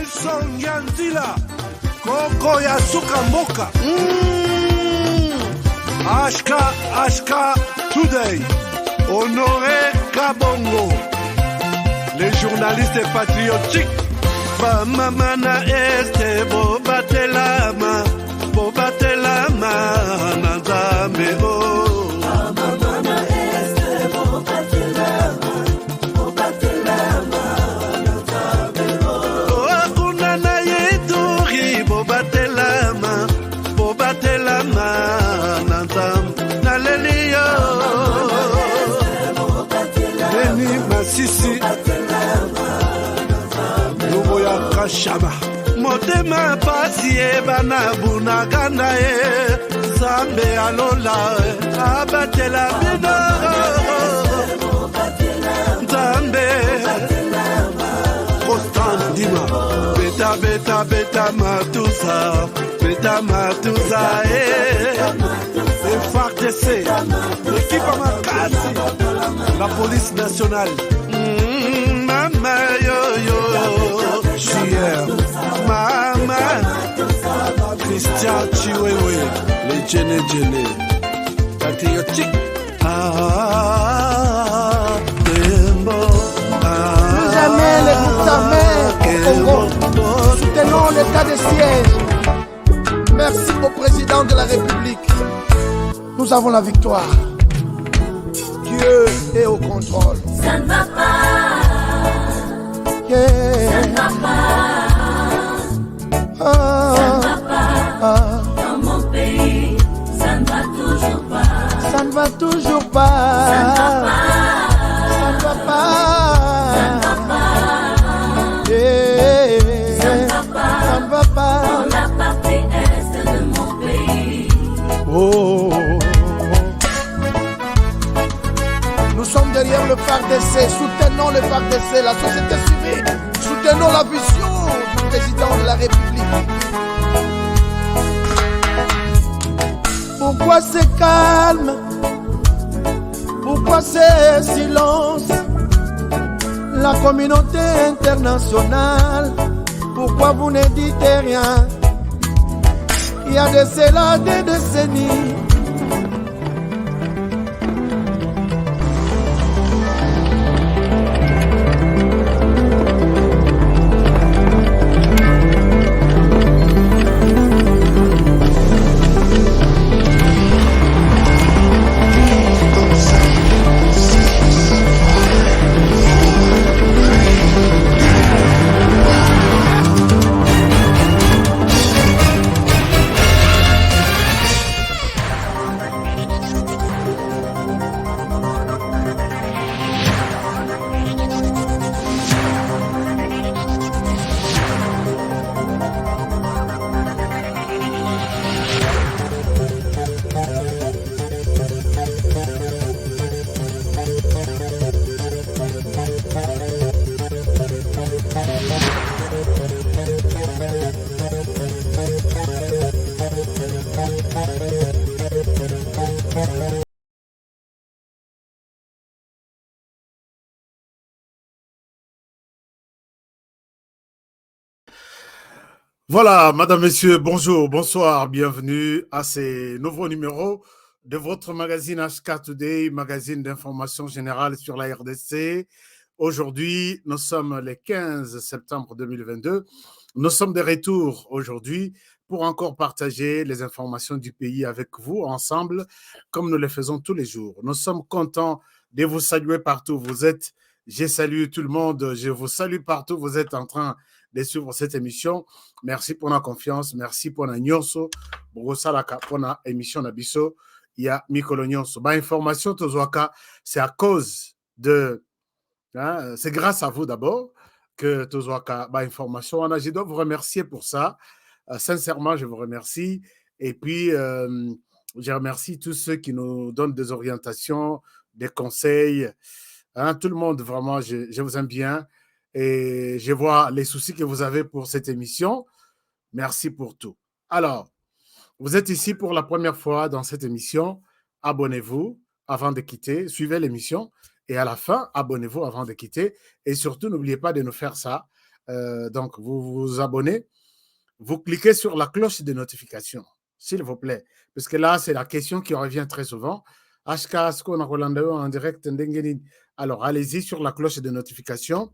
Nelson Yanzila, Koko ya Suka Moka, Ashka Today, Honoré Kabongo, les journalistes patriotiques, Bamamana Este, Bobatelama, Nanzambe, Bamamana Este, Bobatelama, Nanzambe, Kunana Yeduri, Bobatelama, Nanzambe, Nalelio, Beni Masisi, Luboya Kashama. Motema pasi bana bunagana Zambe alola abatela bino Zambe Constant Dima beta matusa FARDC l'équipe Amakasi la police nationale Mama yo JR Mama Christian Chiwewe les Djene patriotique Plus jamais les groupes armés au Congo. Soutenons l'état de siège. Merci au président de la République. Nous avons la victoire. Dieu est au contrôle. Ça ne va pas. Yeah. Ça ne va pas. Ça ne va pas. Dans mon pays, ça ne va toujours pas. Ça ne va toujours pas. Ça ne va pas. Ça ne va pas. Ça ne va pas. Yeah. Ça ne va pas. Ça ne va pas. Dans la partie est de mon pays. Oh. Nous sommes derrière le FARDC, soutenons le FARDC, la société civile, soutenons la vision du président de la République. Pourquoi c'est calme? Pourquoi c'est silence? La communauté internationale, pourquoi vous ne dites rien? Il y a de cela des décennies. Voilà, madame, messieurs, bonjour, bonsoir, bienvenue à ces nouveaux numéros de votre magazine HK Today, magazine d'information générale sur la RDC. Aujourd'hui, nous sommes le 15 septembre 2022. Nous sommes de retour aujourd'hui pour encore partager les informations du pays avec vous ensemble, comme nous le faisons tous les jours. Nous sommes contents de vous saluer partout où vous êtes. Je salue tout le monde, je vous salue partout où vous êtes en train de suivre cette émission. Merci pour la confiance, merci pour la nyonso, pour la émission Nabiso, il y a Mikolo nyonso. Bah, information, c'est à cause de, hein, c'est grâce à vous d'abord que Tozwaka, bah, information. Je dois vous remercier pour ça. Sincèrement, je vous remercie. Et puis, je remercie tous ceux qui nous donnent des orientations, des conseils. Hein, tout le monde, vraiment, je vous aime bien. Et je vois les soucis que vous avez pour cette émission. Merci pour tout. Alors, vous êtes ici pour la première fois dans cette émission. Abonnez-vous avant de quitter. Suivez l'émission. Et à la fin, abonnez-vous avant de quitter. Et surtout, n'oubliez pas de nous faire ça. Donc, vous vous abonnez, vous cliquez sur la cloche de notification, s'il vous plaît. Parce que là, c'est la question qui revient très souvent. HK, est-ce qu'on a en direct? Alors, allez-y sur la cloche de notification.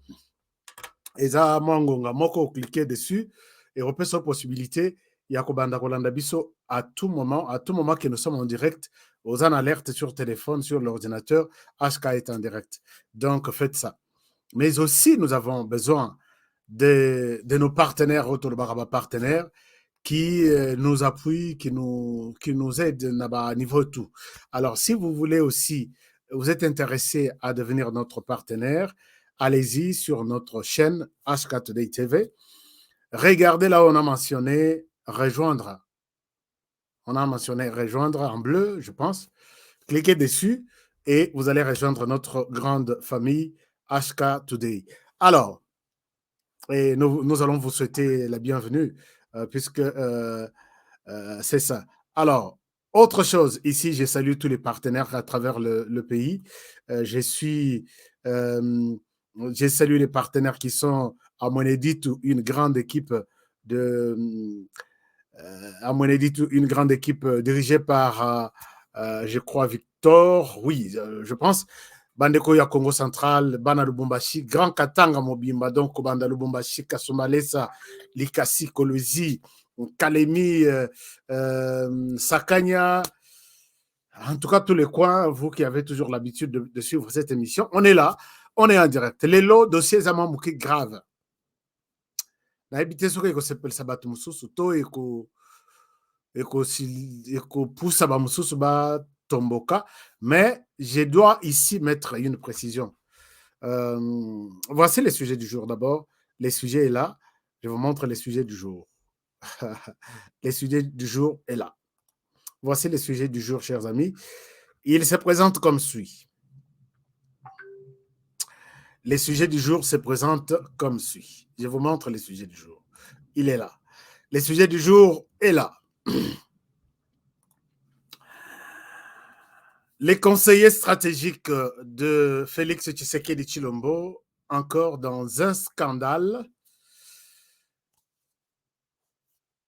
Et ça, moko, cliquez dessus et on peut cette possibilité. Il y a Kolanda Biso à tout moment que nous sommes en direct, aux en alerte sur téléphone, sur l'ordinateur, HK est en direct. Donc, faites ça. Mais aussi, nous avons besoin de nos partenaires, Autolbaraba partenaires, qui nous appuient, qui nous aident à niveau tout. Alors, si vous voulez aussi, vous êtes intéressé à devenir notre partenaire, allez-y sur notre chaîne HK Today TV. Regardez là où on a mentionné rejoindre. On a mentionné rejoindre en bleu, je pense. Cliquez dessus et vous allez rejoindre notre grande famille HK Today. Alors, et nous allons vous souhaiter la bienvenue puisque c'est ça. Alors, autre chose, ici, je salue tous les partenaires à travers le pays. J'ai salué les partenaires qui sont à Monédit, une grande équipe dirigée par, je crois, Victor. Oui, je pense. Bandeko ya Congo Central, Bana Lubumbashi, Grand Katanga Mobimba, donc Banda Lubumbashi, Kasumalesa, Likasi, Kolwezi, Kalemi, Sakanya, en tout cas tous les coins, vous qui avez toujours l'habitude de suivre cette émission, on est là, on est en direct. Les lots, dossiers Zamamouki graves. Na habité sur que s'appelle Sabat Moussousou, to eko poussa ba Moussousou ba tomboka, mais je dois ici mettre une précision. Voici les sujets du jour. D'abord, les sujets est là. Je vous montre les sujets du jour. Les sujets du jour est là. Voici les sujets du jour, chers amis. Il se présente comme suit. Les sujets du jour se présentent comme suit. Je vous montre les sujets du jour. Il est là. Les sujets du jour est là. Les conseillers stratégiques de Félix Tshisekedi Tshilombo, encore dans un scandale.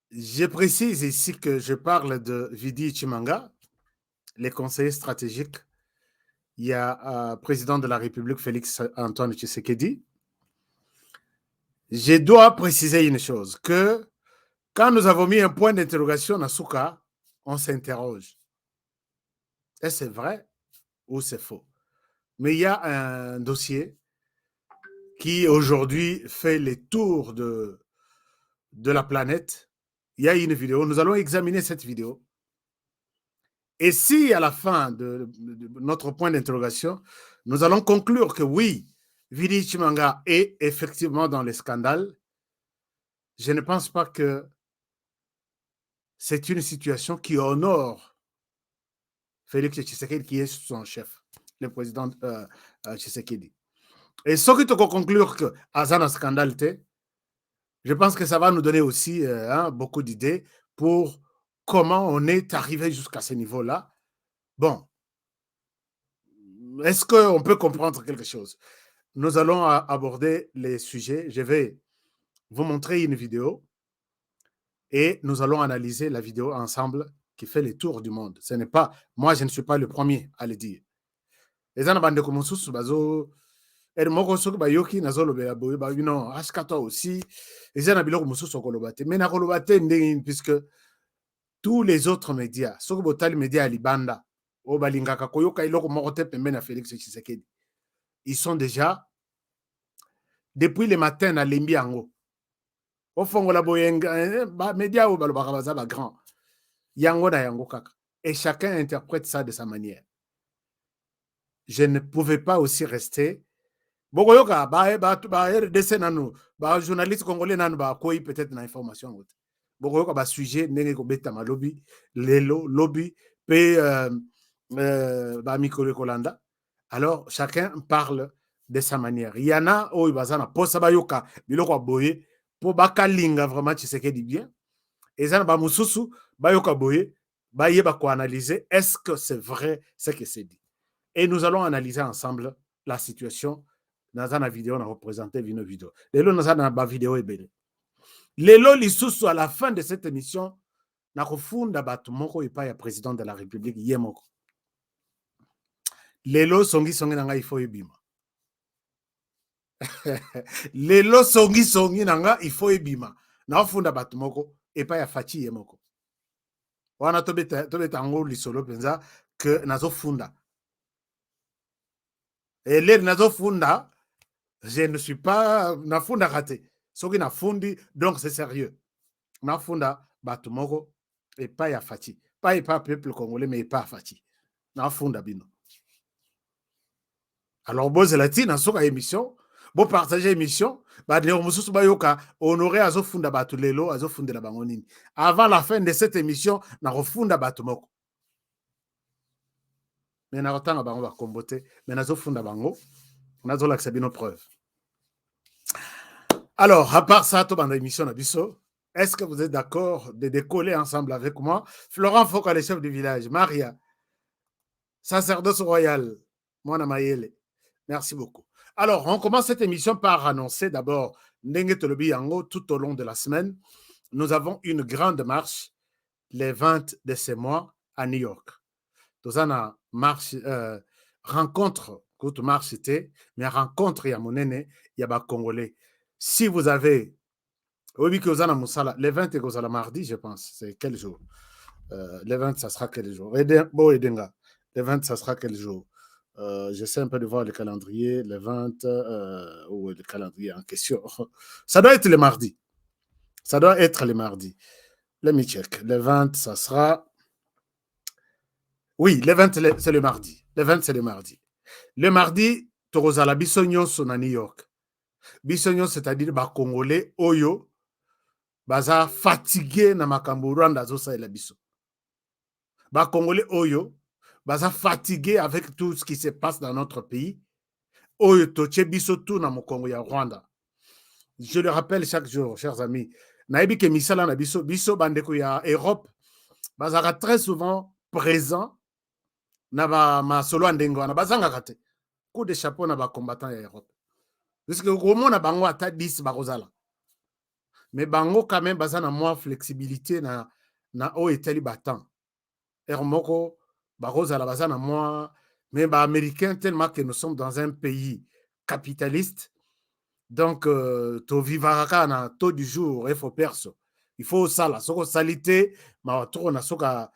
Je précise ici que je parle de Vidi Chimanga, les conseillers stratégiques. Il y a président de la République, Félix Antoine Tshisekedi. Je dois préciser une chose, que quand nous avons mis un point d'interrogation à Souka, on s'interroge. Est-ce c'est vrai ou c'est faux? Mais il y a un dossier qui aujourd'hui fait les tours de la planète. Il y a une vidéo, nous allons examiner cette vidéo. Et si à la fin de notre point d'interrogation, nous allons conclure que oui, Vidi Chimanga est effectivement dans les scandales, je ne pense pas que c'est une situation qui honore Félix Tshisekedi, qui est son chef, le président Tshisekedi. Et ce qui te conclure que Azan a scandale, je pense que ça va nous donner aussi beaucoup d'idées pour comment on est arrivé jusqu'à ce niveau-là. Bon, est-ce qu'on peut comprendre quelque chose? Nous allons aborder les sujets. Je vais vous montrer une vidéo et nous allons analyser la vidéo ensemble qui fait les tours du monde. Ce n'est pas, moi je ne suis pas le premier à le dire. Les gens bande comme sous bazo et moko soki ba yoki nazolo bela boye ba non askato aussi les gens biloko mususu kolobate mais na kolobate ndenge puisque tous les autres médias soki botali médias libanda o balingaka koyoka iloko moko te pembe na Félix Tshisekedi, ils sont déjà depuis le matin na lembi yango o fongola boyenga ba médias o balobaka baza ba grand yango na yango kaka et chacun interprète ça de sa manière. Je ne pouvais pas aussi rester. Bogoyoka, RDC nanu, journaliste congolais nanu, koi peut-être na information. Bogoyoka, sujet, nenge ko beta ma lobby, lelo, lobby, pe, Mikolo Kolanda. Alors, chacun parle de sa manière. Il y en a, oh, bazana, po sabayoka, biloko boye, po baka linga vraiment, tu sais que dit bien. Et ça, ba mususu, bayoka boye, yeba ko analyser, est-ce que c'est vrai ce que c'est dit? Et nous allons analyser ensemble la situation naza na vidéo na représenté vino vidéo. Lelo naza na ba vidéo ebele. Lelo lisusu à la fin de cette émission na kofunda bato moko epai ya président de la République ye moko. Lelo songi na nga ifo ebima. Lelo songi na nga ifo ebima. Na ofunda bato moko epai ya Fachi ye moko. Wana tobeta ngo lisolo penza que nazo funda. Et les nazo funda, je ne suis pas na funda raté. Soki na fundi, donc c'est sérieux. Na funda bato moko epai ya Fachi. Pas epai peuple congolais mais epai Fachi. Na funda bino. Alors boze latine soka émission, bo partager émission, ba ne mususu ba yoka honorer azo funda bato lelo azo funda la bango nini. Avant la fin de cette émission, na refunda bato moko. Mais na rotanga bango ba kombote, mais nazo funda bango, nazo laksa bino preuve. Alors, à part ça, dans l'émission Nabiso, est-ce que vous êtes d'accord de décoller ensemble avec moi? Florent Foka, le chef du village, Maria, sacerdoce royal, Mwana Mayele. Merci beaucoup. Alors, on commence cette émission par annoncer d'abord Ndenge Tolobi Yango tout au long de la semaine. Nous avons une grande marche les 20 de ce mois à New York. Nous avons une marche, rencontre, courte marche c'était, mais rencontre, il y a mon aîné, il y a Congolais. Si vous avez, oui, que vous avez Moussala, le 20 et que vous avez mardi, je pense, c'est quel jour? Le 20, ça sera quel jour? Le 20, ça sera quel jour? J'essaie un peu de voir le calendrier, le 20, ou le calendrier en question. Ça doit être le mardi. Ça doit être le mardi. Let me check. Le 20, ça sera... Oui, le 20, c'est le mardi. Le 20, c'est le mardi. Le mardi, Torozala Bissonyon sont à New York. Bissonyon, c'est-à-dire les Congolais, Oyo, baza fatigué na makambo Rwanda zosa ela biso. Les Congolais, Oyo, baza fatigué avec tout ce qui se passe dans notre pays. Oyo, toche biso tout na mokongo ya Rwanda. Je le rappelle chaque jour, chers amis. Naïbi ke misala na biso, biso bandeko ya Europe, bazara très souvent présent na ma solo andengo na bazanga kate. Coup de chapeau na ba combattants ya Europe. Parce que au na bango ata 10 bakozala. Mais bango quand même bazana moins flexibilité na o eteli battant. Ermoko bakozala bazana moins mais ba américain tellement que nous sommes dans un pays capitaliste. Donc to vivaraka na taux du jour il faut perso. Il faut sala soko salité ma tro na soka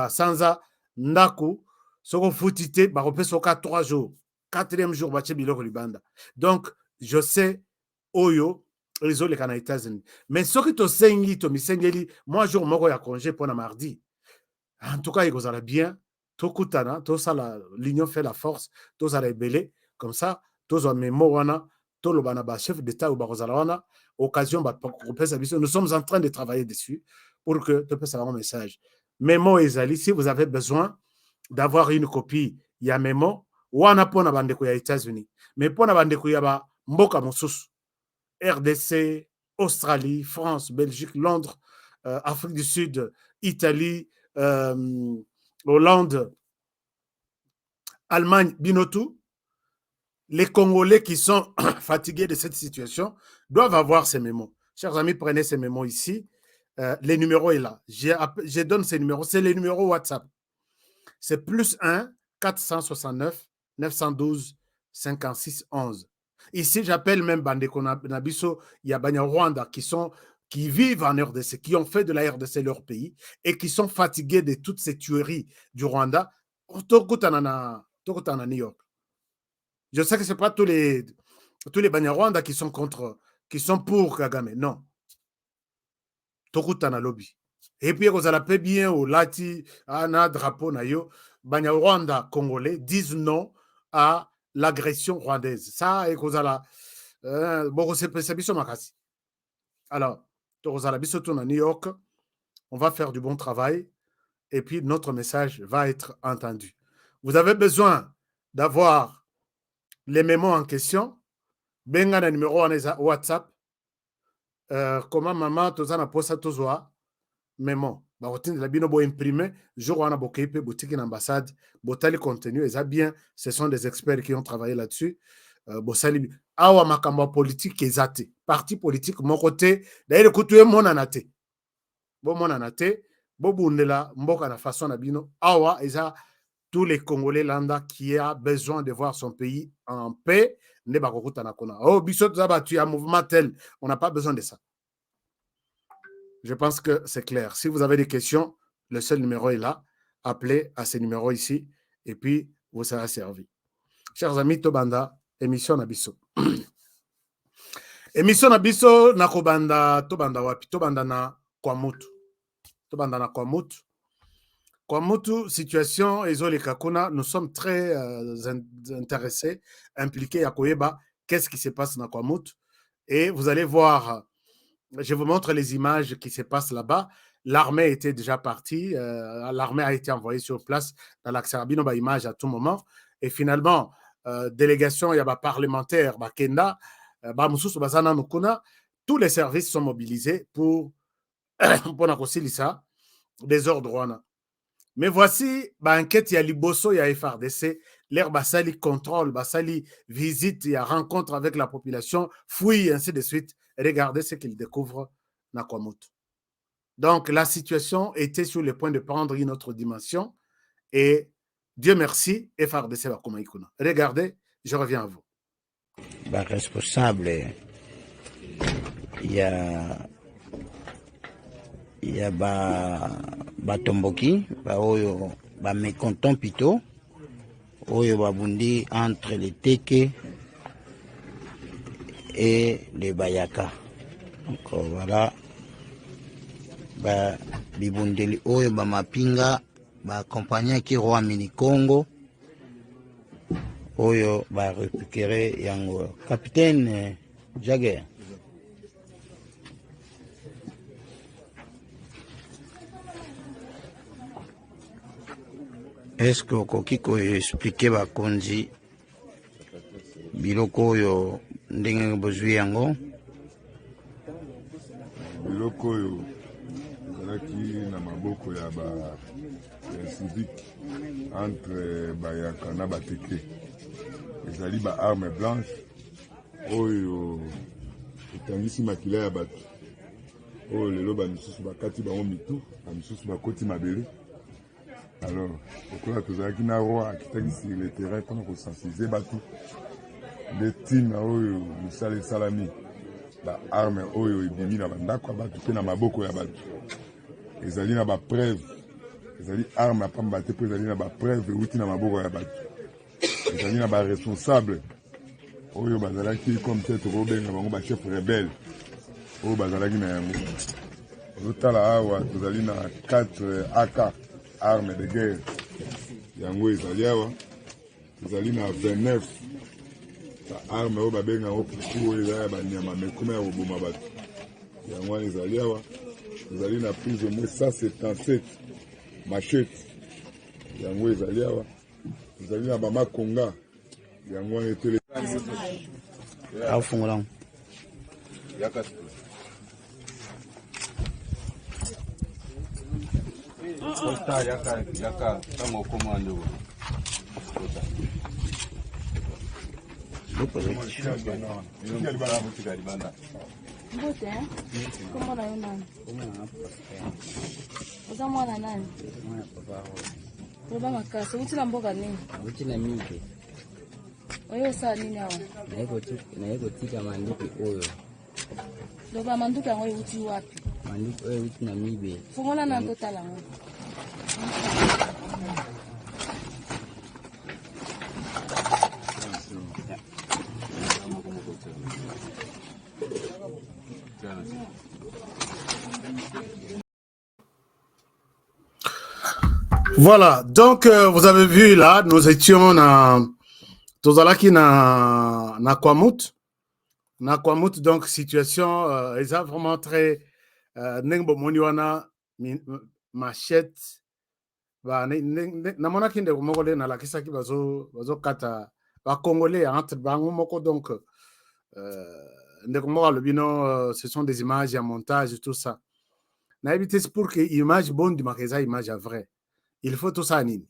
sanza ndako soko futité ba repé soka 3 jours. 4e jour ba biloko libanda. Donc je sais Oyo les autres les États-Unis. Mais ce qui te sengi to misengeli moi jour moko ya congé pour mardi. En tout cas il gozala bien to kutana to sala l'union fait la force to sala belé comme ça to zo memo wana to lo bana ba chef d'état ou ba gozala wana occasion ba nous sommes en train de travailler dessus pour que tu puisses avoir un message. Memo ezali si vous avez besoin d'avoir une copie il y a memo wana pona bandeko ya États-Unis mais pona bandeko ya ba mboka mosusu RDC, Australie, France, Belgique, Londres, Afrique du Sud, Italie, Hollande, Allemagne, Binotou. Les Congolais qui sont fatigués de cette situation doivent avoir ces mémos. Chers amis, prenez ces mémos ici. Les numéros est là. Je donne ces numéros. C'est les numéros WhatsApp. C'est +1 469 912 56 11. Ici, j'appelle même Bandeko Nabiso, il y a Banya Rwanda qui vivent en RDC, qui ont fait de la RDC leur pays et qui sont fatigués de toutes ces tueries du Rwanda. Tokotana New York. Je sais que ce n'est pas tous les Banya Rwanda qui sont pour Kagame. Non. Tokotana lobby. Et puis, vous allez bien au Lati, Ana, drapeau, Nayo, Banya Rwanda congolais disent non à l'agression rwandaise. Ça, et qu'on a bon, c'est makasi. Alors, à New York, on va faire du bon travail et puis notre message va être entendu. Vous avez besoin d'avoir les mémos en question. Benga na numéro en WhatsApp. Comment maman, tozana posa tozoa mémo. Ba routine la bino bo imprimé jour wana bo keipe boutique en ambassade botali contenu et ça bien ce sont des experts qui ont travaillé là-dessus bosali awa makambo politique ezate parti politique mon côté d'ailleurs kutuye monana te bomonana te bobundela mboka na façon na bino awa eza tous les Congolais landa qui a besoin de voir son pays en paix ne bakokutana kona oh biso tu as mouvement tel on n'a pas besoin de ça. Je pense que c'est clair. Si vous avez des questions, le seul numéro est là. Appelez à ce numéro ici et puis vous serez servi. Chers amis, Tobanda, émission Nabiso. Émission Nabiso, Nakobanda, Tobanda wapi, Tobanda na Kwamutu. Tobanda na Kwamutu. Kwamutu, situation, Ezole Kakuna, nous sommes très intéressés, impliqués à Koyeba, qu'est-ce qui se passe dans Kwamutu. Et vous allez voir, je vous montre les images qui se passent là-bas. L'armée était déjà partie, l'armée a été envoyée sur place dans l'accès Rabino, image à tout moment. Et finalement, délégation, il y a parlementaire, Kenda, tous les services sont mobilisés pour des ordres. Mais voici, enquête, il y a Liboso, il y a FRDC, l'air Basali contrôle, Basali visite, il y a rencontre avec la population, fouille, ainsi de suite. Regardez ce qu'ils découvrent dans Kwamutu. Donc, la situation était sur le point de prendre une autre dimension et Dieu merci, FRDC va comme Ikuna. Regardez, je reviens à vous. Responsable, il y a Batomboki, Oyo, mécontent plutôt, Oyo Babundi entre les Teke et les Bayaka. Donc voilà, Bibundeli Oyo Mapinga, compagnie qui roi mini Congo, Oyo récupérer Yango. Capitaine Jagger. Est-ce que okoki ko expliquer bakonzi biloko oyo ndenge bozwi yango? Biloko oyo ezalaki na maboko ya civique entre Bayaka na Bateke. Ezali arme blanche oyo etangisi makila ya bato oyo lelo bamisusu bakati bango mitu bamisusu bakoti mabele. Alors, pourquoi tu as dit na roi qui sur le terrain pour nous sensibiliser batu de tina oyo musale salami ba arme oyo ibimi na bandako batu pe na maboko ya batu ezali na ba preuve ezali arme apamba te pe ezali na ba preuve uti na maboko ya batu ezali na ba responsable oyo bazalaki comme peut-être robenga bango ba chef rebelle oyo bazalaki na yango otala awa tozali na 4 AK armes de guerre yango ezali awa ezali na 29 arme oyo babenga ngo puku oyo eza ya banyama mekuma ya koboma bato yango wana ezali awa ezali na plus ou moins 177 machete yango ezali awa ezali na bamakonga yango wana etele afungola Costa yaka tango komando. Mbote, comment on a eu nani? Vous avez moi nani? Papa makasi, uti na mboga nini? Uti na mibe. Oyo saa nini hawa? Na yeko tika manduki oyo. Loba manduki yango uti wapi? Manduki oyo uti na mibe. Fungola na ndota lango. Voilà, donc vous avez vu là, nous étions na Tozalaki na Kwamutu. Na Kwamutu, donc situation est vraiment très Nengbo Moniwana machette. Na mona kinde komokole na lakisaki bazo kata ba congolais entre bango moko donc ndeko moko lobino ce sont des images et montage tout ça. Na éviter pour que image bonne du magasin image vrai. Il faut tout ça nini.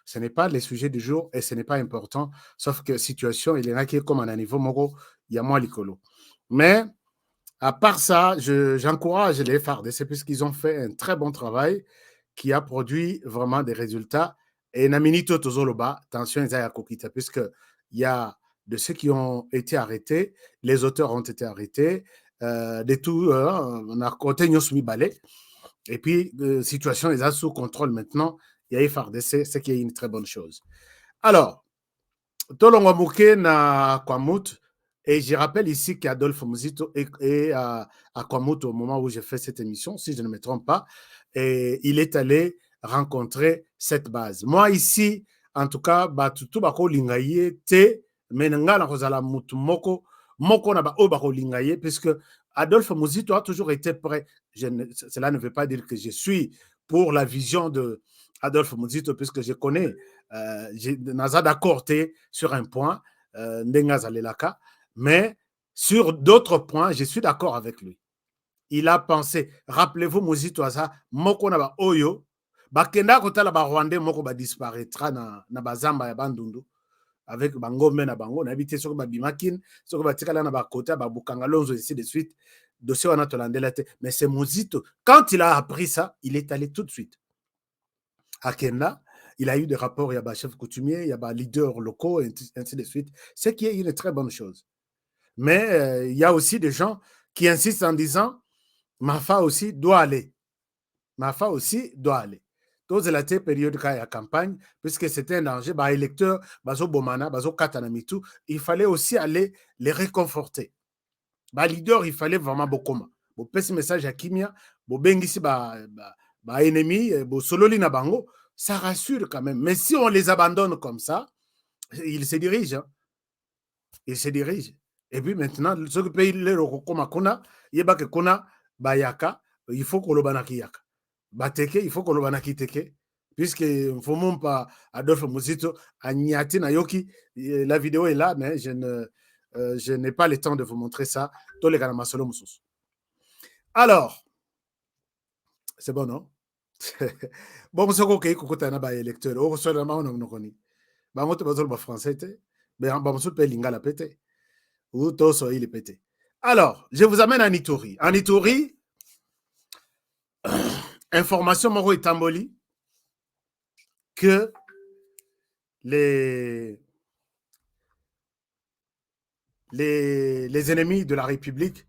Ce n'est pas le sujet du jour et ce n'est pas important, sauf que situation, il y en a qui est comme à un niveau moro, il y a moins l'écolo. Mais à part ça, j'encourage les FARDC puisqu'ils ont fait un très bon travail qui a produit vraiment des résultats. Et Naminito Tozoloba, attention, puisqu'il y a de ceux qui ont été arrêtés, les auteurs ont été arrêtés, de tout, on a côté Nyosmi Balé. Et puis, situation est sous contrôle maintenant. Il y a FARDC, ce qui est une très bonne chose. Alors, Tolongo Mouké na Kwamut, et je rappelle ici qu'Adolphe Muzito est à Kwamut au moment où j'ai fait cette émission, si je ne me trompe pas, et il est allé rencontrer cette base. Moi, ici, en tout cas, tout bako lingaye te, menanga na kozala mutu moko na ba o bako lingaye, puisque Adolphe Muzito a toujours été prêt. Cela ne veut pas dire que je suis pour la vision de Adolphe Muzito, puisque je connais, naza d'accord sur un point, ndengaza lelaka, mais sur d'autres points, je suis d'accord avec lui. Il a pensé, rappelez-vous Muzito asa, moko na ba oyo, bakenda kotala ba Rwandais moko ba disparaîtra na bazamba ya bandundu. Avec Bangombe na Bango, on a habité sur Babimakin, sur Batikala na Bakota, Babukangalonzo, ainsi de suite. Dossier on a tolandé. Mais c'est Muzito. Quand il a appris ça, il est allé tout de suite à Kenda. Il a eu des rapports, il y a des chefs coutumiers, il y a des leaders locaux, ainsi de suite. Ce qui est une très bonne chose. Mais il y a aussi des gens qui insistent en disant Mafa aussi doit aller. Mafa aussi doit aller. Dans la période de la campagne, puisque c'était un danger, les électeurs, il fallait aussi aller les réconforter. Les leaders, il fallait vraiment beaucoup. Bon, petit message à Kimia, bon, bengisi ennemi, bon, sololi na bango, ça rassure quand même. Mais si on les abandonne comme ça, ils se dirigent. Hein. Ils se dirigent. Et puis maintenant, ce que pays le rokoma kuna, yeba ke kuna bayaka, il faut qu'on le banaki yaka. Bateke, il faut qu'on le banaki teke. Puisque faut pas Adolphe Muzito à Nyati Nayoki, la vidéo est là, mais je n'ai pas le temps de vous montrer ça. Alors, c'est bon, non? Bon, ce qu'on a écouté na ba électeur, au sol na ma on koni. Ba ngoto bazol ba français te, ba mosol pe lingala pété. Ou toso il est pété. Alors, je vous amène à Ituri. En Ituri, information Moro Tamboli que les ennemis de la République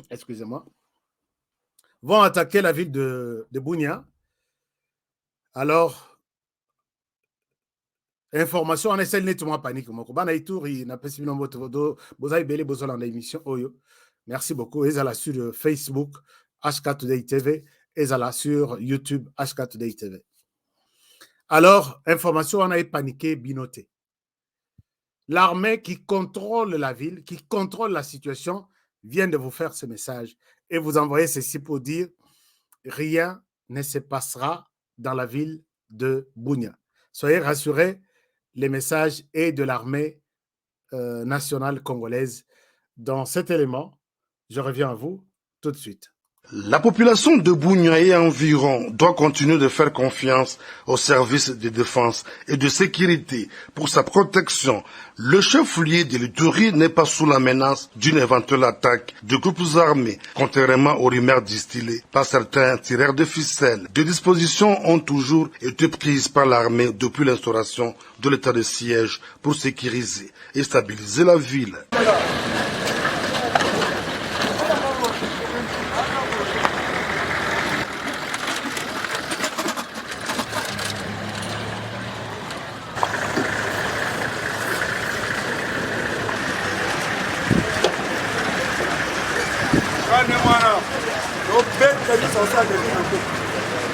excusez-moi, vont attaquer la ville de Bunia. Alors, information, on essaie de nettoyer panique. Merci beaucoup. Ezala sur Facebook, HK Today TV, Ezala sur YouTube, HK Today TV. Alors, information, on a paniqué, binoté. L'armée qui contrôle la ville, qui contrôle la situation, vient de vous faire ce message et vous envoyez ceci pour dire rien ne se passera dans la ville de Bunia. Soyez rassurés, le message est de l'armée nationale congolaise. Dans cet élément, je reviens à vous tout de suite. La population de Bunia et environ doit continuer de faire confiance aux services de défense et de sécurité pour sa protection. Le chef-lieu de l'Ituri n'est pas sous la menace d'une éventuelle attaque de groupes armés, contrairement aux rumeurs distillées par certains tireurs de ficelles. Des dispositions ont toujours été prises par l'armée depuis l'instauration de l'état de siège pour sécuriser et stabiliser la ville.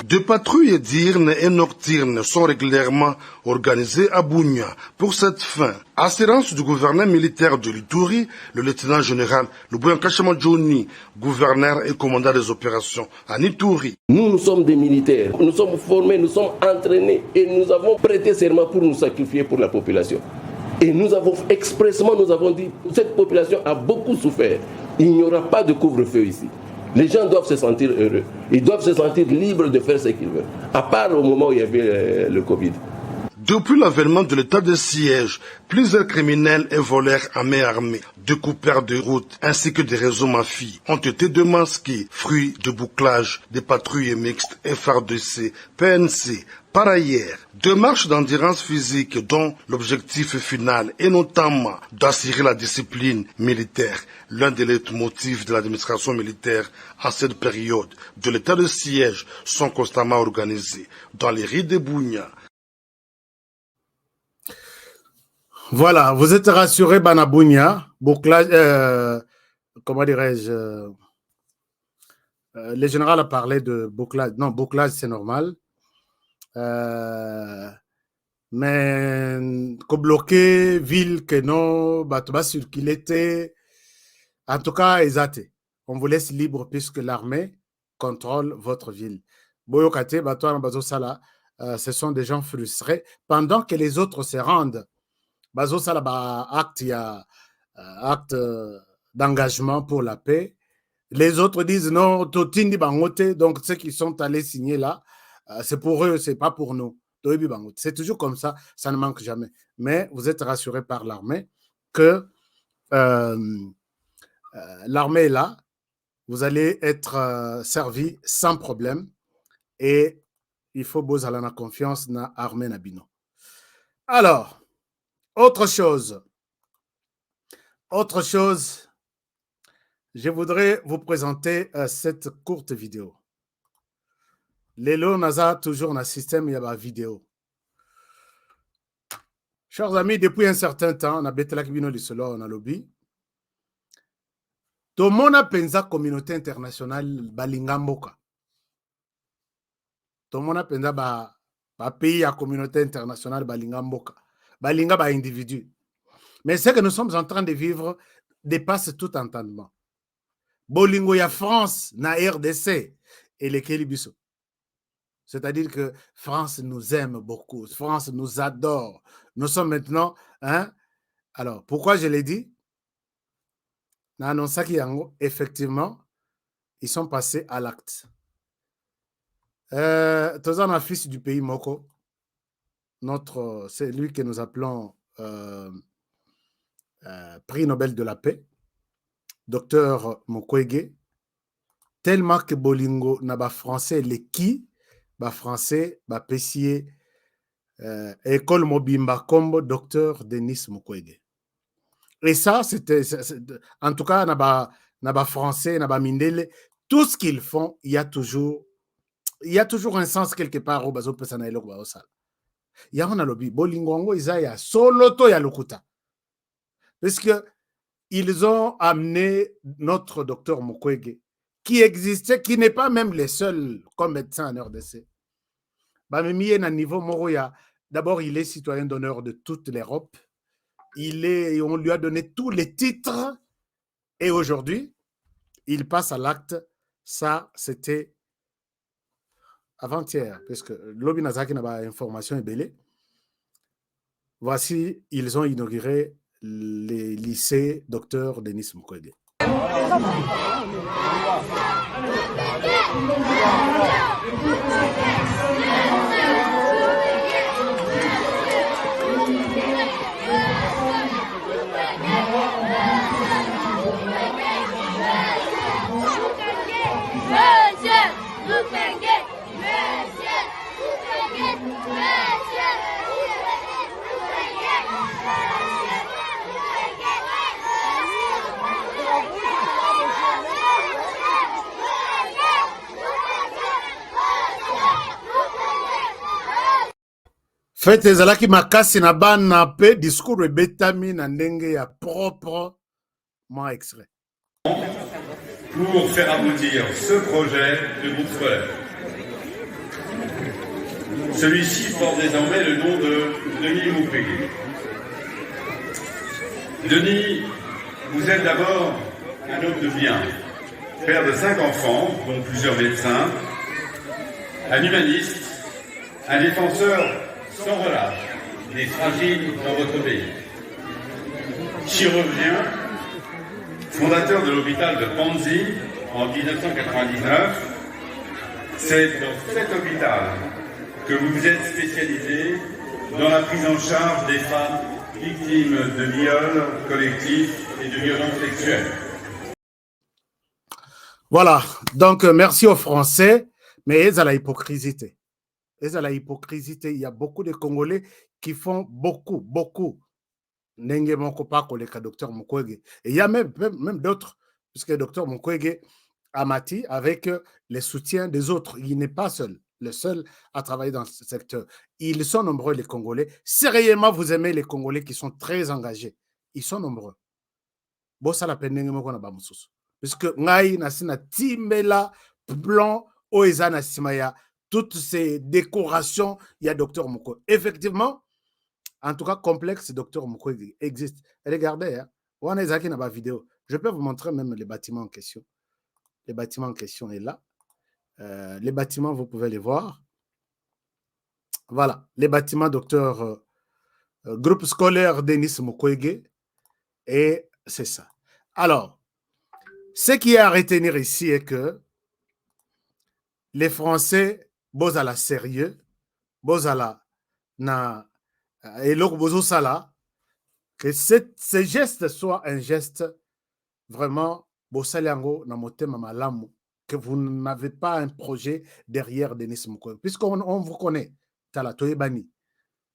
Des patrouilles diurnes et nocturnes sont régulièrement organisées à Bunia. Pour cette fin, assurance du gouverneur militaire de l'Ituri, le lieutenant-général Luboyan Kachama Johnny, gouverneur et commandant des opérations à Ituri. Nous sommes des militaires, nous sommes formés, nous sommes entraînés et nous avons prêté serment pour nous sacrifier pour la population. Et nous avons expressément, nous avons dit, cette population a beaucoup souffert. Il n'y aura pas de couvre-feu ici. Les gens doivent se sentir heureux. Ils doivent se sentir libres de faire ce qu'ils veulent. À part au moment où il y avait le Covid. Depuis l'avènement de l'état de siège, plusieurs criminels et voleurs à main armée, découpeurs de routes ainsi que des réseaux mafieux ont été démasqués, fruits de bouclage des patrouilles mixtes FRDC, PNC. Par ailleurs, deux marches d'endurance physique dont l'objectif final est notamment d'assurer la discipline militaire, l'un des leitmotifs de l'administration militaire en cette période de l'état de siège, sont constamment organisés dans les rues de Bunia. Voilà, vous êtes rassurés, Banabounia, bouclage, comment dirais-je, le général a parlé de bouclage, non, bouclage c'est normal, mais que bloquer ville que non, bah circuler, en tout cas, exacté. On vous laisse libre puisque l'armée contrôle votre ville. Boyokate, Sala, ce sont des gens frustrés pendant que les autres se rendent. Bazo Sala, acte d'engagement pour la paix. Les autres disent non, Totindi Bangote, donc ceux qui sont allés signer là, c'est pour eux, c'est pas pour nous. C'est toujours comme ça, ça ne manque jamais. Mais vous êtes rassurés par l'armée que l'armée est là, vous allez être servi sans problème et il faut bozala na confiance na armée nabino. Alors, autre chose, je voudrais vous présenter cette courte vidéo. Lelo naza toujours dans le système, il y a une vidéo. Chers amis, depuis un certain temps, on a betelak bino lisolo on a lobby. Tout le monde a pensé communauté internationale balingamboka. Tout le monde a pensé ba pays à communauté internationale balingamboka. Balinga ba individu. Mais ce que nous sommes en train de vivre dépasse tout entendement. Bolingo ya France na RDC et les Kélibiso. C'est-à-dire que France nous aime beaucoup. France nous adore. Nous sommes maintenant, hein? Alors, pourquoi je l'ai dit? Effectivement, ils sont passés à l'acte. Tozan a fils du pays Moko. C'est lui que nous appelons prix Nobel de la paix, docteur Mukwege, tellement que Bolingo n'a pas français, les qui, ba français, ba pessier, école Mobimba Kombo, docteur Denis Mukwege. Et ça, c'était, en tout cas, n'a pas français, n'a pas mindele, tout ce qu'ils font, il y a toujours un sens quelque part au bazo pesana eloko ba osala. Ya on a lobby Bolingo Isaya soloto ya lokuta. Parce que ils ont amené notre docteur Mukwege, qui existait, qui n'est pas même les seuls comme médecin en RDC. D'abord, il est citoyen d'honneur de toute l'Europe. On lui a donné tous les titres. Et aujourd'hui, il passe à l'acte. Ça, c'était avant-hier, parce que Lobi Nazaki n'a pas information est belée. Voici, ils ont inauguré les lycées Dr Denis Mukwege. Faites ezalaki makasi na bana pe discours betami na ndenge ya propre moi extrait. Pour faire aboutir ce projet de groupe scolaire. Celui-ci porte désormais le nom de Denis Mukwege. Denis, vous êtes d'abord un homme de bien, père de 5 enfants, dont plusieurs médecins, un humaniste, un défenseur sans relâche des fragiles dans votre pays. Chirurgien, fondateur de l'hôpital de Panzi en 1999. C'est dans cet hôpital que vous vous êtes spécialisé dans la prise en charge des femmes victimes de viols collectifs et de violences sexuelles. Voilà, donc merci aux Français, mais ils ont la hypocrisie. Il y a beaucoup de Congolais qui font beaucoup. Ndenge moko pa koleka Dr Mukwege. Et il y a même d'autres, puisque Dr Mukwege a mati avec les soutiens des autres. Il n'est pas le seul à travailler dans ce secteur. Ils sont nombreux, les Congolais. Sérieusement, vous aimez les Congolais qui sont très engagés. Ils sont nombreux. Bon, ça la peine ndenge moko na bamususu. Puisque ngai nasina timela plan oeza na simaya toutes ces décorations, il y a Dr Mukwege. Effectivement, en tout cas, complexe Dr Mukwege existe. Regardez, hein, on a Zaki dans ma vidéo. Je peux vous montrer même les bâtiments en question. Les bâtiments en question est là. Les bâtiments, vous pouvez les voir. Voilà, les bâtiments Dr groupe scolaire Denis Mukwege. Et c'est ça. Alors, ce qui est à retenir ici est que les Français, beaux à la sérieux, beaux à la na et sala, que ce geste soit un geste vraiment bosaliango na motema malamu, que vous n'avez pas un projet derrière Denis Mukwege, puisqu'on vous connaît, Talatoye Bani.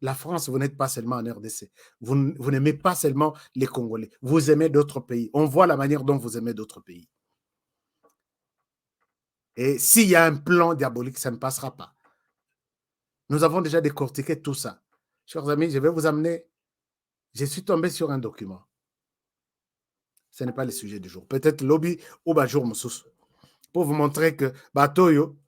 La France, vous n'êtes pas seulement en RDC. Vous n'aimez pas seulement les Congolais. Vous aimez d'autres pays. On voit la manière dont vous aimez d'autres pays. Et s'il y a un plan diabolique, ça ne passera pas. Nous avons déjà décortiqué tout ça. Chers amis, je vais vous amener. Je suis tombé sur un document. Ce n'est pas le sujet du jour. Peut-être lobby ou jour Moussous. Pour vous montrer que Batoyo,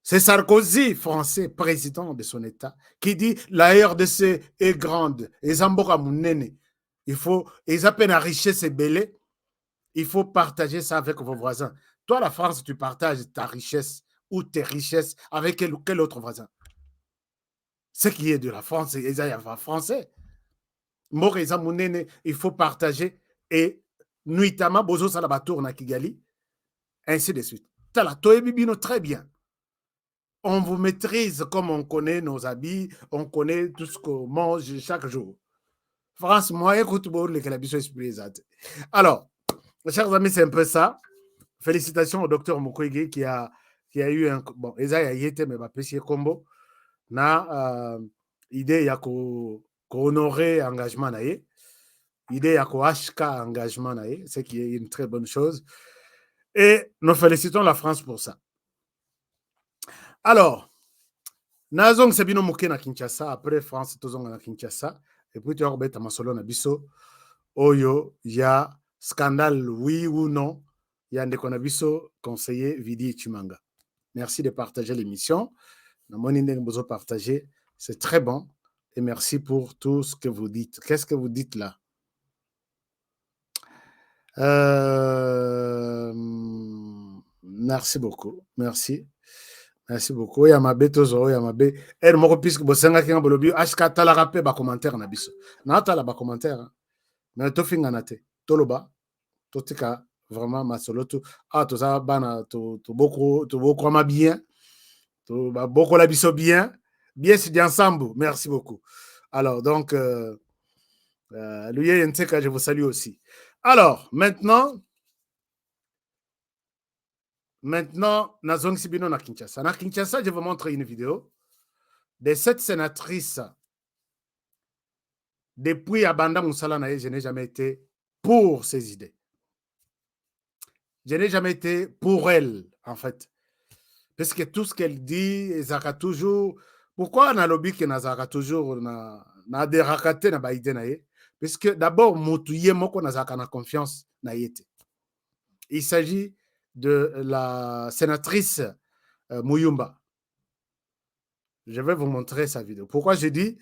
c'est Sarkozy, français, président de son État, qui dit la RDC est grande. Et Zamboka Mounene. Il faut, ils appellent la richesse et belé. Il faut partager ça avec vos voisins. Toi, la France, tu partages ta richesse ou tes richesses avec quel autre voisin? Ce qui est de la France, c'est français. Il faut partager et nuitamment, Bozo Salabatour na Kigali, ainsi de suite. Tala, Toebibino, très bien. On vous maîtrise comme on connaît nos habits, on connaît tout ce qu'on mange chaque jour. France, moi, écoute, alors, chers amis, c'est un peu ça. Félicitations au docteur Mukwege qui a eu un... Bon, Eza y était, mais pas combo. Na idée ya ko honorer engagement naé. Idée ya ko HK engagement naé, c'est qui est une très bonne chose. Et nous félicitons la France pour ça. Alors, Nazong Sebino Mouké na Kinshasa, après France, Tozong na Kinshasa, et puis tu as Robert Masolo na Biso, Oyo, il y a scandale, oui ou non, il y a un Biso, conseiller Vidi Chimanga. Merci de partager l'émission. Partager, c'est très bon, et merci pour tout ce que vous dites. Qu'est-ce que vous dites là? Merci beaucoup, merci. Merci beaucoup. Il y a ma bête aux oreilles, il y a ma bête. Et moi, puisque vous savez que vous avez acheté la rappel, bas commentaire na biso. Na ta la bas commentaire. Mais to finga na te. To loba. To tika vraiment ma solo to. Ah to ça bana to beaucoup ma bien. To beaucoup la biso bien. Bien c'est ensemble. Merci beaucoup. Alors donc lui Yenteka, je vous salue aussi. Alors maintenant, Nazong Sibino na Kinshasa. Na Kinshasa, je vais vous montrer une vidéo de cette sénatrice. Depuis Abanda Moussala Naye, je n'ai jamais été pour ses idées. Je n'ai jamais été pour elle, en fait. Parce que tout ce qu'elle dit, Zaka toujours. Pourquoi on a lobby que Zaka toujours na des rakaté na baïdé naye? Parce que d'abord, Moutouye Moko na Zaka na confiance naïete. Il s'agit de la sénatrice Muyumba. Je vais vous montrer sa vidéo. Pourquoi j'ai dit?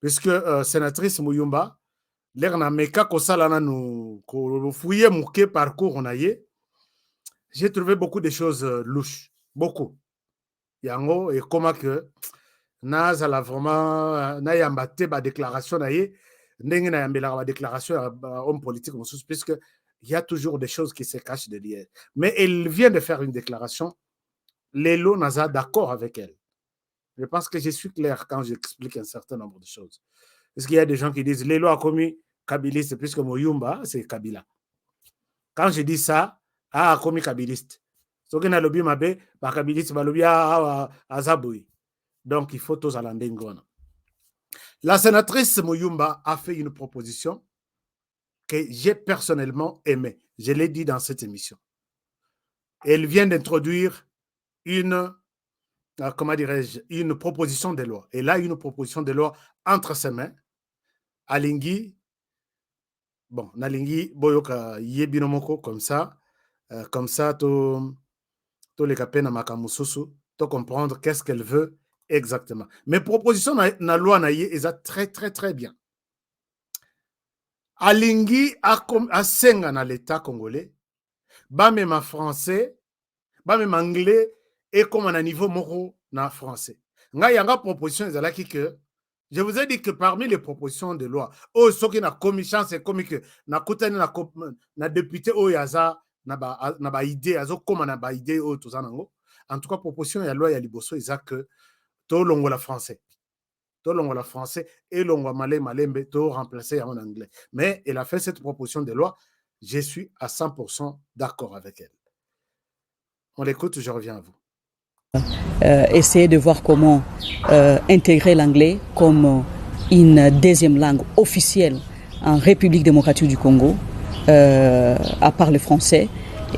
Puisque sénatrice Muyumba, l'air na meka kosalana nous fouiller mouké parcours on aille. J'ai trouvé beaucoup de choses louches, beaucoup. Yango et comment que Nazala vraiment na yambate ba déclaration naie, ndenge na yambela ba déclaration homme politique puisque il y a toujours des choses qui se cachent derrière. Mais elle vient de faire une déclaration. Lelo Naza d'accord avec elle. Je pense que je suis clair quand j'explique un certain nombre de choses. Parce qu'il y a des gens qui disent Lelo a commis kabiliste puisque Moyumba, c'est Kabila. Quand je dis ça, a commis kabiliste. Ce qui n'a lobby mabe, ba kabiliste, ba lobby a Zaboui. Donc il faut tous aller en. La sénatrice Moyumba a fait une proposition que j'ai personnellement aimée. Je l'ai dit dans cette émission. Elle vient d'introduire une, comment dirais-je, une proposition de loi. Elle a une proposition de loi entre ses mains. Alingi, bon, Nalingi, Boyoka, Yebinomoko, comme ça, tout les capena makamususu, tout comprendre qu'est-ce qu'elle veut exactement. Mais proposition na loi na ye, est très, très, très bien. Alingi a senga na l'État congolais, ba même en français, ba même anglais, et comme à niveau moro na français. Nga yanga proposition ezalaki que je vous ai dit que parmi les propositions de loi, oh ce qui na commission c'est comme que na kutani na député oh yaza na ba idée azo comme na ba idée oh tout ça nango. En tout cas proposition ya loi ya liboso eza que to longola français. To longola français et longola malembe to remplacer en anglais. Mais elle a fait cette proposition de loi, je suis à 100% d'accord avec elle. On l'écoute, je reviens à vous. Essayer de voir comment intégrer l'anglais comme une deuxième langue officielle en République démocratique du Congo, à part le français,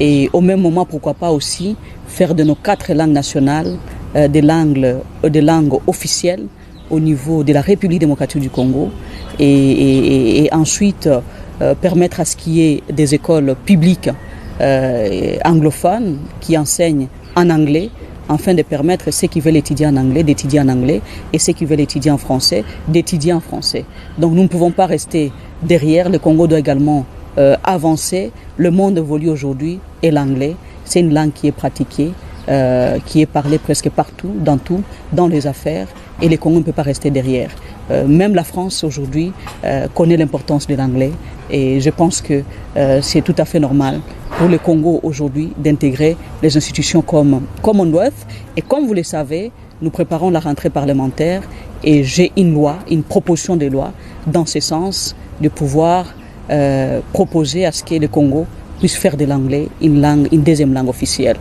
et au même moment, pourquoi pas aussi faire de nos 4 langues nationales des langues officielles au niveau de la République démocratique du Congo, et ensuite permettre à ce qu'il y ait des écoles publiques anglophones qui enseignent en anglais, afin de permettre ceux qui veulent étudier en anglais d'étudier en anglais et ceux qui veulent étudier en français d'étudier en français. Donc nous ne pouvons pas rester derrière. Le Congo doit également avancer. Le monde évolue aujourd'hui et l'anglais, c'est une langue qui est pratiquée, qui est parlée presque partout, dans les affaires, et le Congo ne peut pas rester derrière. Même la France aujourd'hui connaît l'importance de l'anglais, et je pense que c'est tout à fait normal pour le Congo aujourd'hui d'intégrer les institutions comme on doit. Et comme vous le savez, nous préparons la rentrée parlementaire et j'ai une proposition de loi dans ce sens de pouvoir proposer à ce que le Congo puisse faire de l'anglais une deuxième langue officielle.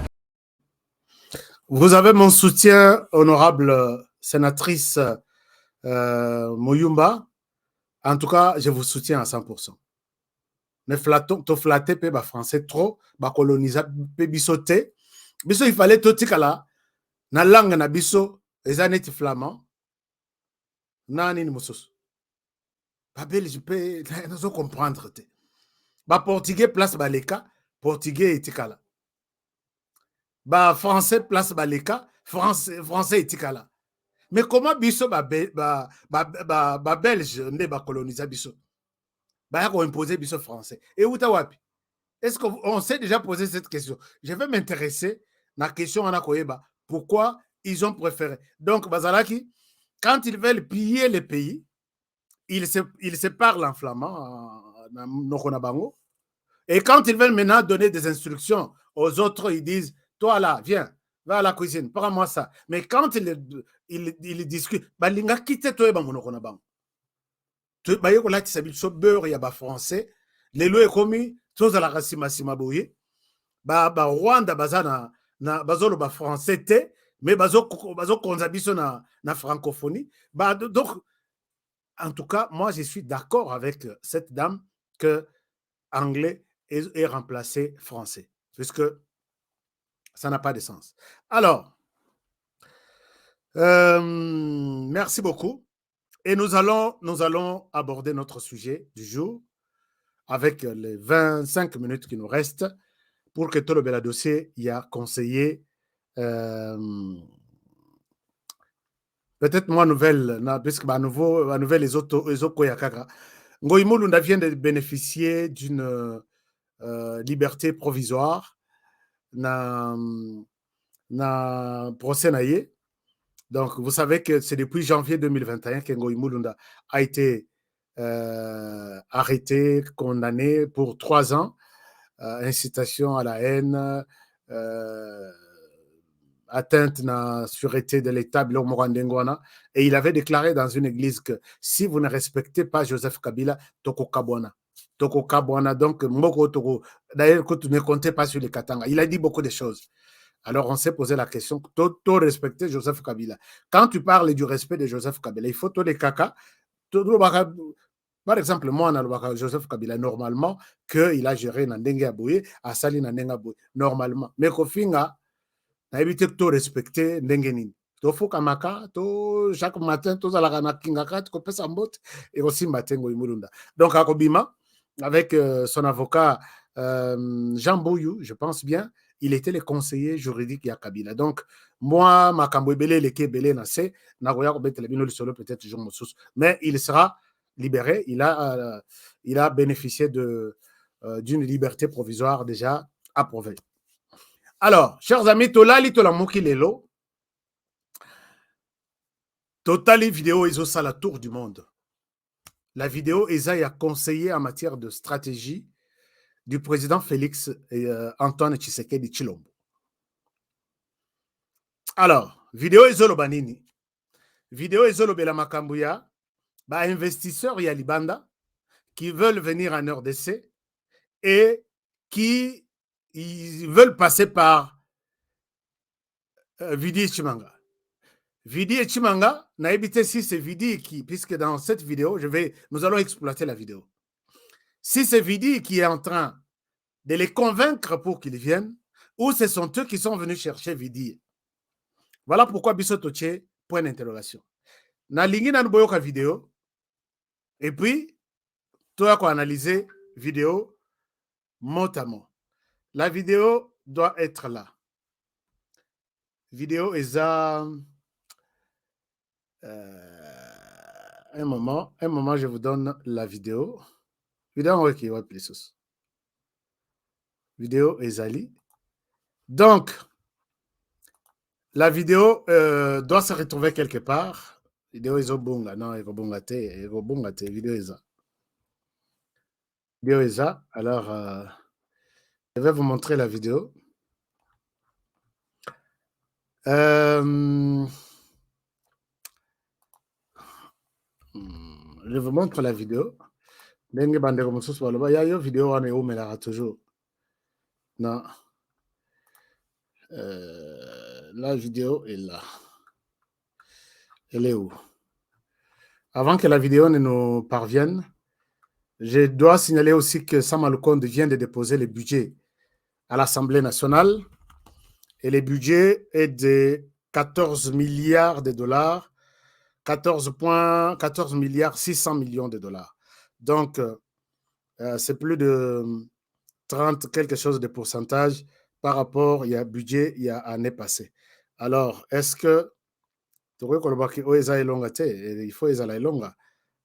Vous avez mon soutien, honorable sénatrice Moyumba. En tout cas, je vous soutiens à 100%. Ne flatter pe ba français trop, ba coloniser pe bisoté. Biso il fallait tout tikala na langue na biso ezaneti flamand. Nani ni mususu. Ba belge pe nazo comprendre te. Ba portugais place baleka, portugais etikala. Ba français place baleka, français etikala. Mais comment biso ba belge ne ba coloniser biso? Bah, on imposer biso français. Et où t'as wapi? Est-ce qu'on s'est déjà posé cette question? Je vais m'intéresser à la question en Akoyeba. Pourquoi ils ont préféré? Donc, Bazalaki, quand ils veulent piller les pays, ils se parlent en flamand, et quand ils veulent maintenant donner des instructions aux autres, ils disent, toi là, viens, va à la cuisine, prends-moi ça. Mais quand ils discutent, balinga quitte toi et bamonokonabango. Baye ko lati sabil so beurre ya ba français lelo ekomi toza la rasima boye ba Rwanda bazana na bazolo ba français te mais bazo konza biso na francophonie donc en tout cas moi je suis d'accord avec cette dame que anglais est remplacé français puisque ça n'a pas de sens. Alors merci beaucoup. Et nous allons aborder notre sujet du jour avec les 25 minutes qui nous restent pour que tout le bel dossier y a conseillé peut-être moi nouvelle puisque à nouvelle les autres koyakaka Ngoyi Mulunda vient de bénéficier d'une liberté provisoire na procès naïe. Donc, vous savez que c'est depuis janvier 2021 que Ngoyi Mulunda a été arrêté, condamné pour 3 ans incitation à la haine, atteinte à la sûreté de l'État, et il avait déclaré dans une église que si vous ne respectez pas Joseph Kabila, Toko Kabwana. Toko Kabwana, donc, d'ailleurs, que tu ne comptais pas sur les Katanga. Il a dit beaucoup de choses. Alors, on s'est posé la question, tout respecter Joseph Kabila. Quand tu parles du respect de Joseph Kabila, il faut tous les caca. Par exemple, moi, on a Joseph Kabila, normalement, qu'il a géré Nandengue Abouye, à Sali Nandengue Abouye, normalement. Mais Kofinga, a évité de tout respecter Ndengue. Tofu Kamaka, chaque matin, tous à la Ranakingaka, tu peux s'en botte, et aussi Matengo Imurunda. Donc, à Kobima, avec son avocat Jean Bouyou, je pense bien, il était le conseiller juridique à Kabila. Donc, moi, Makambo Ebele, le Kebele, Nassé, Nagoya Kobete Lebino le solo, peut-être Jean Moussous, mais il sera libéré. Il a bénéficié d'une liberté provisoire déjà approuvée. Alors, chers amis, Tolali Tolamuki Lelo, Totali vidéo ils ont ça la tour du monde. La vidéo Esaïe a conseillé en matière de stratégie du président Félix Antoine Tshisekedi Tshilombo. Alors, vidéo Ezolo Banini, vidéo Ezolo Bela Makambuya, investisseurs Yalibanda qui veulent venir en RDC et qui ils veulent passer par Vidi et Chimanga. Vidi et Chimanga, n'a évité si c'est Vidi qui, puisque dans cette vidéo, nous allons exploiter la vidéo. Si c'est Vidi qui est en train de les convaincre pour qu'ils viennent, ou ce sont eux qui sont venus chercher Vidi. Voilà pourquoi Bissotoche, point d'interrogation. Na lingi na boyoka vidéo, et puis, toi qu'on analyser vidéo mot à mot. La vidéo doit être là. Vidéo est à un moment, je vous donne la vidéo. Vidéo qui va plus. Vidéo est ali. Donc, la vidéo doit se retrouver quelque part. Vidéo est au bunga, non, il est vidéo est là. Vidéo est là. Alors, je vais vous montrer la vidéo. Je vous montre la vidéo. Dengue bande comme ça, il y a une vidéo on est où mais là toujours. Non. La vidéo est là. Elle est où? Avant que la vidéo ne nous parvienne, je dois signaler aussi que Sama Lukonde vient de déposer le budget à l'Assemblée nationale et le budget est de 14 milliards de dollars, 14 milliards 600 millions de dollars. Donc, c'est plus de 30 quelque chose de pourcentage par rapport il y a budget il y a année passée. Alors, est-ce que il faut longa.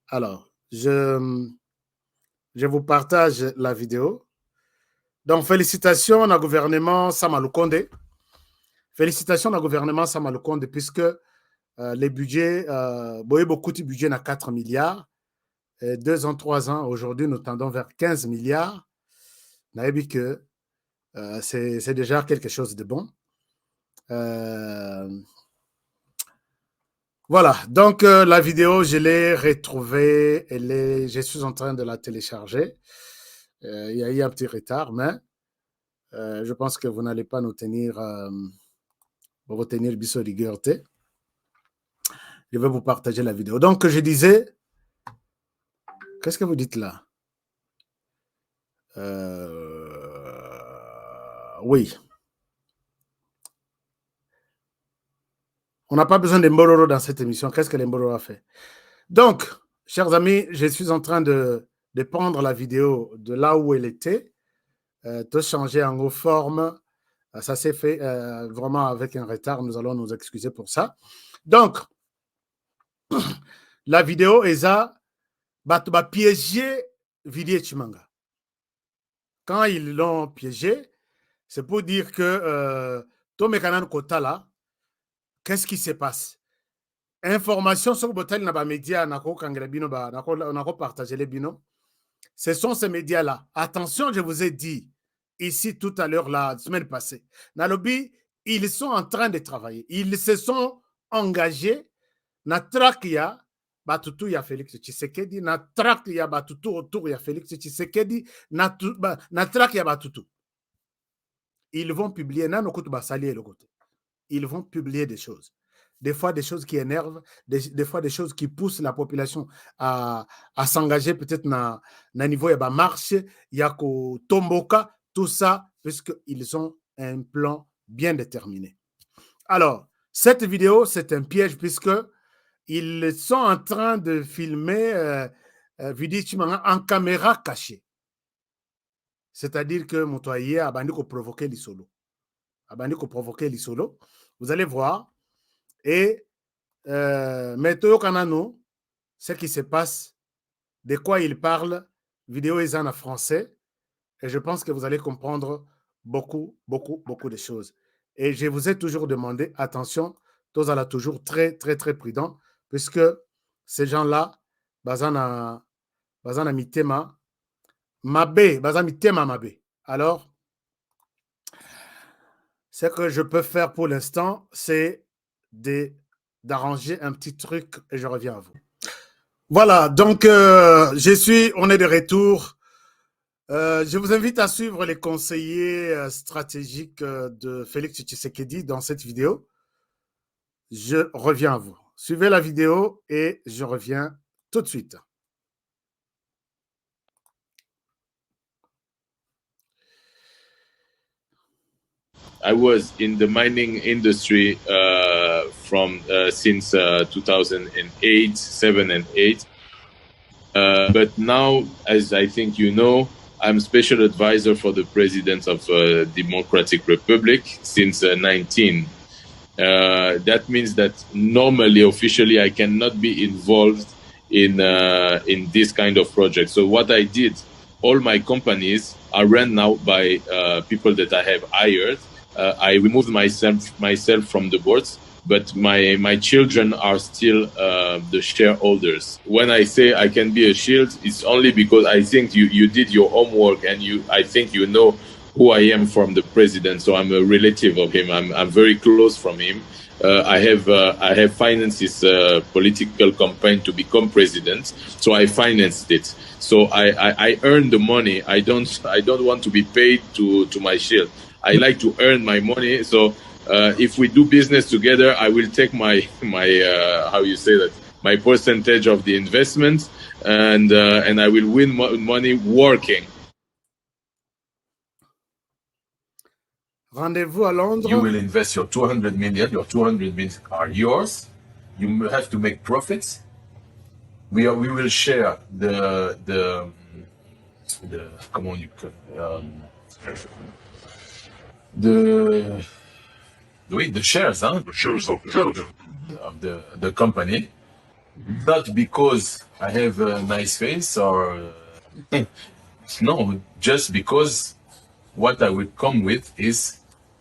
Alors, je vous partage la vidéo. Donc, félicitations au gouvernement Sama Lukonde. Félicitations au gouvernement Sama Lukonde puisque les budgets, beaucoup de budget à 4 milliards. 2 ans, 3 ans, aujourd'hui, nous tendons vers 15 milliards. On a vu que c'est déjà quelque chose de bon. Voilà, donc la vidéo, je l'ai retrouvée, je suis en train de la télécharger. Il y a eu un petit retard, mais je pense que vous n'allez pas nous tenir, retenir biso rigueureté. Je vais vous partager la vidéo. Donc, je disais, qu'est-ce que vous dites là? Oui. On n'a pas besoin de Mbororo dans cette émission. Qu'est-ce que les Mbororo a fait? Donc, chers amis, je suis en train de prendre la vidéo de là où elle était, de changer en forme. Ça s'est fait vraiment avec un retard. Nous allons nous excuser pour ça. Donc, la vidéo est à piéger Vidi et Chimanga. Quand ils l'ont piégé, c'est pour dire que Tomekanan Kotala, qu'est-ce qui se passe? Information sur Botel Naba Média, Nako Kangrabino, Nako partagé les binos. Ce sont ces médias-là. Attention, je vous ai dit, ici tout à l'heure, la semaine passée. Nalobi, ils sont en train de travailler. Ils se sont engagés. Na track ya batutu ya Félix Tshisekedi, na track ya batutu autour ya Félix Tshisekedi, na track ya batutu. Ils vont publier, ils vont publier des choses. Des fois, des choses qui énervent, des fois, des choses qui poussent la population à s'engager peut-être na niveau ya marche, yako tomboka, tout ça, puisqu'ils ont un plan bien déterminé. Alors, cette vidéo, c'est un piège puisque ils sont en train de filmer en caméra cachée. C'est-à-dire que Motoye a provoqué l'isolo. Vous allez voir. Et Météo Kanano, ce qui se passe, de quoi il parle, vidéo est en français. Et je pense que vous allez comprendre beaucoup de choses. Et je vous ai toujours demandé, attention, tous allez toujours très prudent, puisque ces gens-là, bazana mitema mabe, bazana mitema mabe. Alors, ce que je peux faire pour l'instant, c'est d'arranger un petit truc et je reviens à vous. Voilà, donc on est de retour. Je vous invite à suivre les conseillers stratégiques de Félix Tshisekedi dans cette vidéo. Je reviens à vous. Suivez la vidéo et je reviens tout de suite. I was in the mining industry since 2008, 7 and 8. But now, as I think you know, I'm special advisor for the president of Democratic Republic since 19. That means that normally, officially, I cannot be involved in this kind of project. So what I did, all my companies are run now by people that I have hired. I removed myself from the boards, but my children are still the shareholders. When I say I can be a shield, it's only because I think you did your homework and I think you know who I am from the president. So I'm a relative of him. I'm very close from him. I have financed his political campaign to become president, so I financed it. So I earn the money. I don't want to be paid to my shield. I like to earn my money. So if we do business together, I will take my how you say that, my percentage of the investment, and I will win money working. Rendez-vous à Londres. You will invest your 200 million. Your 200 million are yours. You have to make profits. We will share the comment you the shares, the shares of the company. Not because I have a nice face or no, just because what I will come with is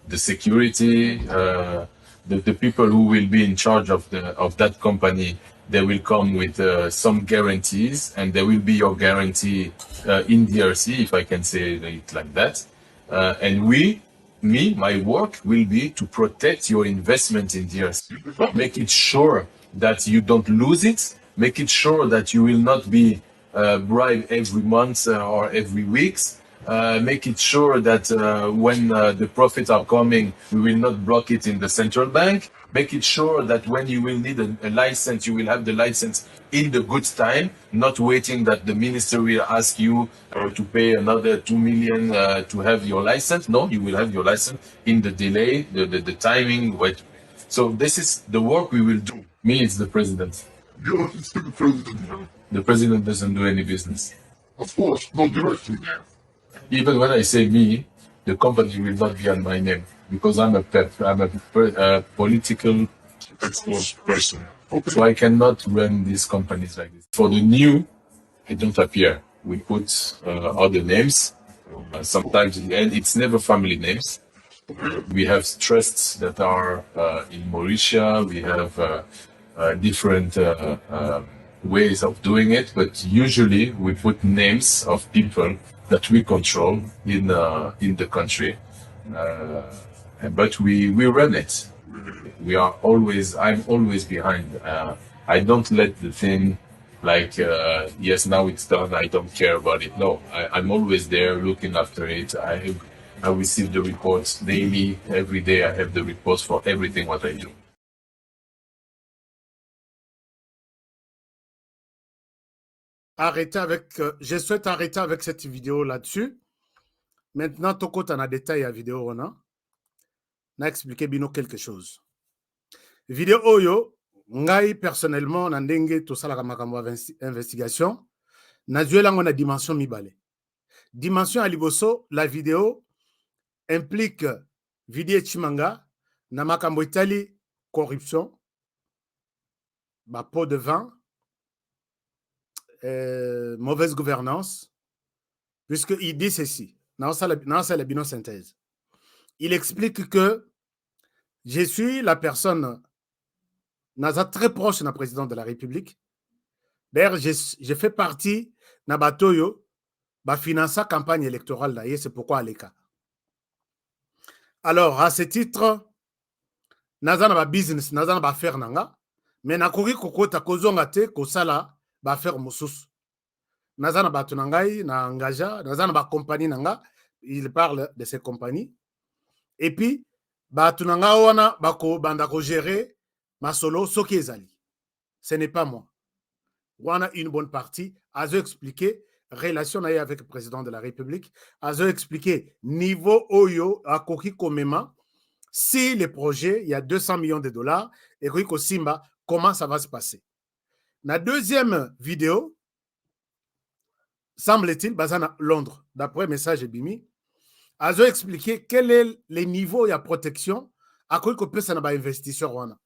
the security, the people who will be in charge of that company. They will come with some guarantees, and there will be your guarantee in DRC, if I can say it like that. And my work will be to protect your investment in DRC. Make it sure that you don't lose it. Make it sure that you will not be bribed every month or every week. Make it sure that when the profits are coming, we will not block it in the central bank. Make it sure that when you will need a license, you will have the license in the good time, not waiting that the minister will ask you to pay another 2 million to have your license. No, you will have your license in the delay, the timing. So this is the work we will do. Me, it's the president. Yeah, it's the president. The president doesn't do any business. Of course, not directly. Even when I say me, the company will not be on my name because I'm a political person. Okay. So I cannot run these companies like this. For the new, I don't appear. We put other names. Sometimes, and it's never family names. We have trusts that are in Mauritius. We have different ways of doing it, but usually we put names of people that we control in the country, but we run it. I'm always behind. I don't let the thing like, yes, now it's done, I don't care about it. No, I'm always there looking after it. I receive the reports daily, every day I have the reports for everything what I do. Je souhaite arrêter avec cette vidéo là-dessus. Maintenant, Toko, tu as détaillé la vidéo, on a expliqué bino quelque chose. Vidéo Oyo, ngai personnellement, nandenge tout ça la investigation, na joué la dimension mibale. Dimension à liboso, la vidéo implique vidéo chimanga, na makambo itali corruption, ba pot de vin, mauvaise gouvernance, puisqu'il dit ceci, dans la bino synthèse. Il explique que je suis la personne très proche de la présidente de la République. D'ailleurs, je fais partie de Batoyo, de financer la campagne électorale, c'est pourquoi Aleka. Alors, à ce titre, nous avons un business, nous avons affaire, mais nous avons affaire ba faire mususu nazana batu nangai na engaja nazana ba compagnie nanga, il parle de ces compagnies et puis batu nanga wana bako banda ko gérer masolo soki ezali, ce n'est pas moi wana une bonne partie azo expliquer relation avec le président de la République, azo expliquer niveau oyo akoki komema si le projet il y a 200 millions de dollars et ko simba comment ça va se passer. La deuxième vidéo, semble-t-il, basée à Londres, d'après message Bimi, a expliqué quel est le niveau de protection à quoi que peut ça n'a pas investisseur wana.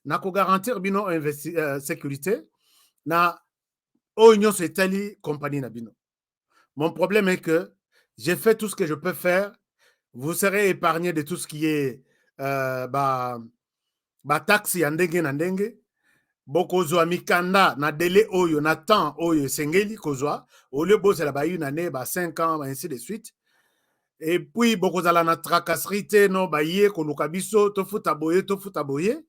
Na ko garantir bino sécurité na union c'est compagnie na bino. Mon problème est que j'ai fait tout ce que je peux faire. Vous serez épargné de tout ce qui est taxe yandenge na ndenge. Bokozwa mikanda na délai oyo na temps oyo sengeli kozwa au lieu bozela ba une année ba 5 ans ainsi de suite et puis bokozala na tracasserie no ba ye koluka biso to futa boye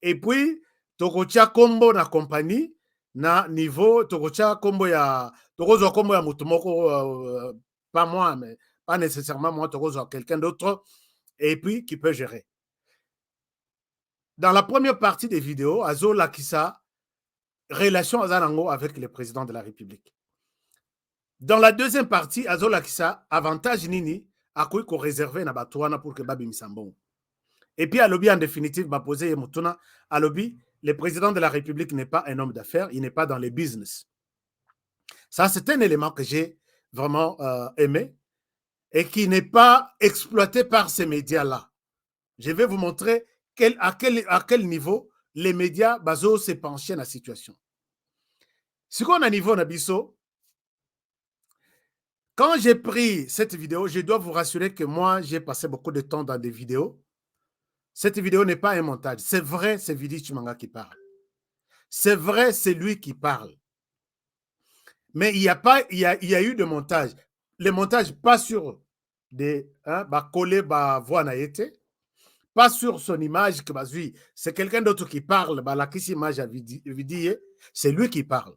et puis tokotia kombo na compagnie na niveau tokotia kombo ya tokozwa kombo ya mutu moko pas moi mais pas nécessairement moi tokozwa quelqu'un d'autre et puis qui peut gérer. Dans la première partie des vidéos, Azo Lakissa, relation Azanango avec le président de la République. Dans la deuxième partie, Azo Lakissa, avantage Nini, a quoi qu'on réservait na Batouana pour que Babi Misambon. Et puis, à lobby, en définitive, m'a posé Moutuna, à lobby, le président de la République n'est pas un homme d'affaires, il n'est pas dans les business. Ça, c'est un élément que j'ai vraiment aimé et qui n'est pas exploité par ces médias-là. Je vais vous montrer à quel niveau les médias baso se penchaient dans la situation. Si on a niveau Nabiso, quand j'ai pris cette vidéo, je dois vous rassurer que moi, j'ai passé beaucoup de temps dans des vidéos. Cette vidéo n'est pas un montage. C'est vrai, c'est Vidi Chimanga qui parle. C'est vrai, c'est lui qui parle. Mais il y a eu de montage. Le montage, pas sur des collés, voix na été. Pas sur son image que c'est quelqu'un d'autre qui parle, la image à Vidi, c'est lui qui parle.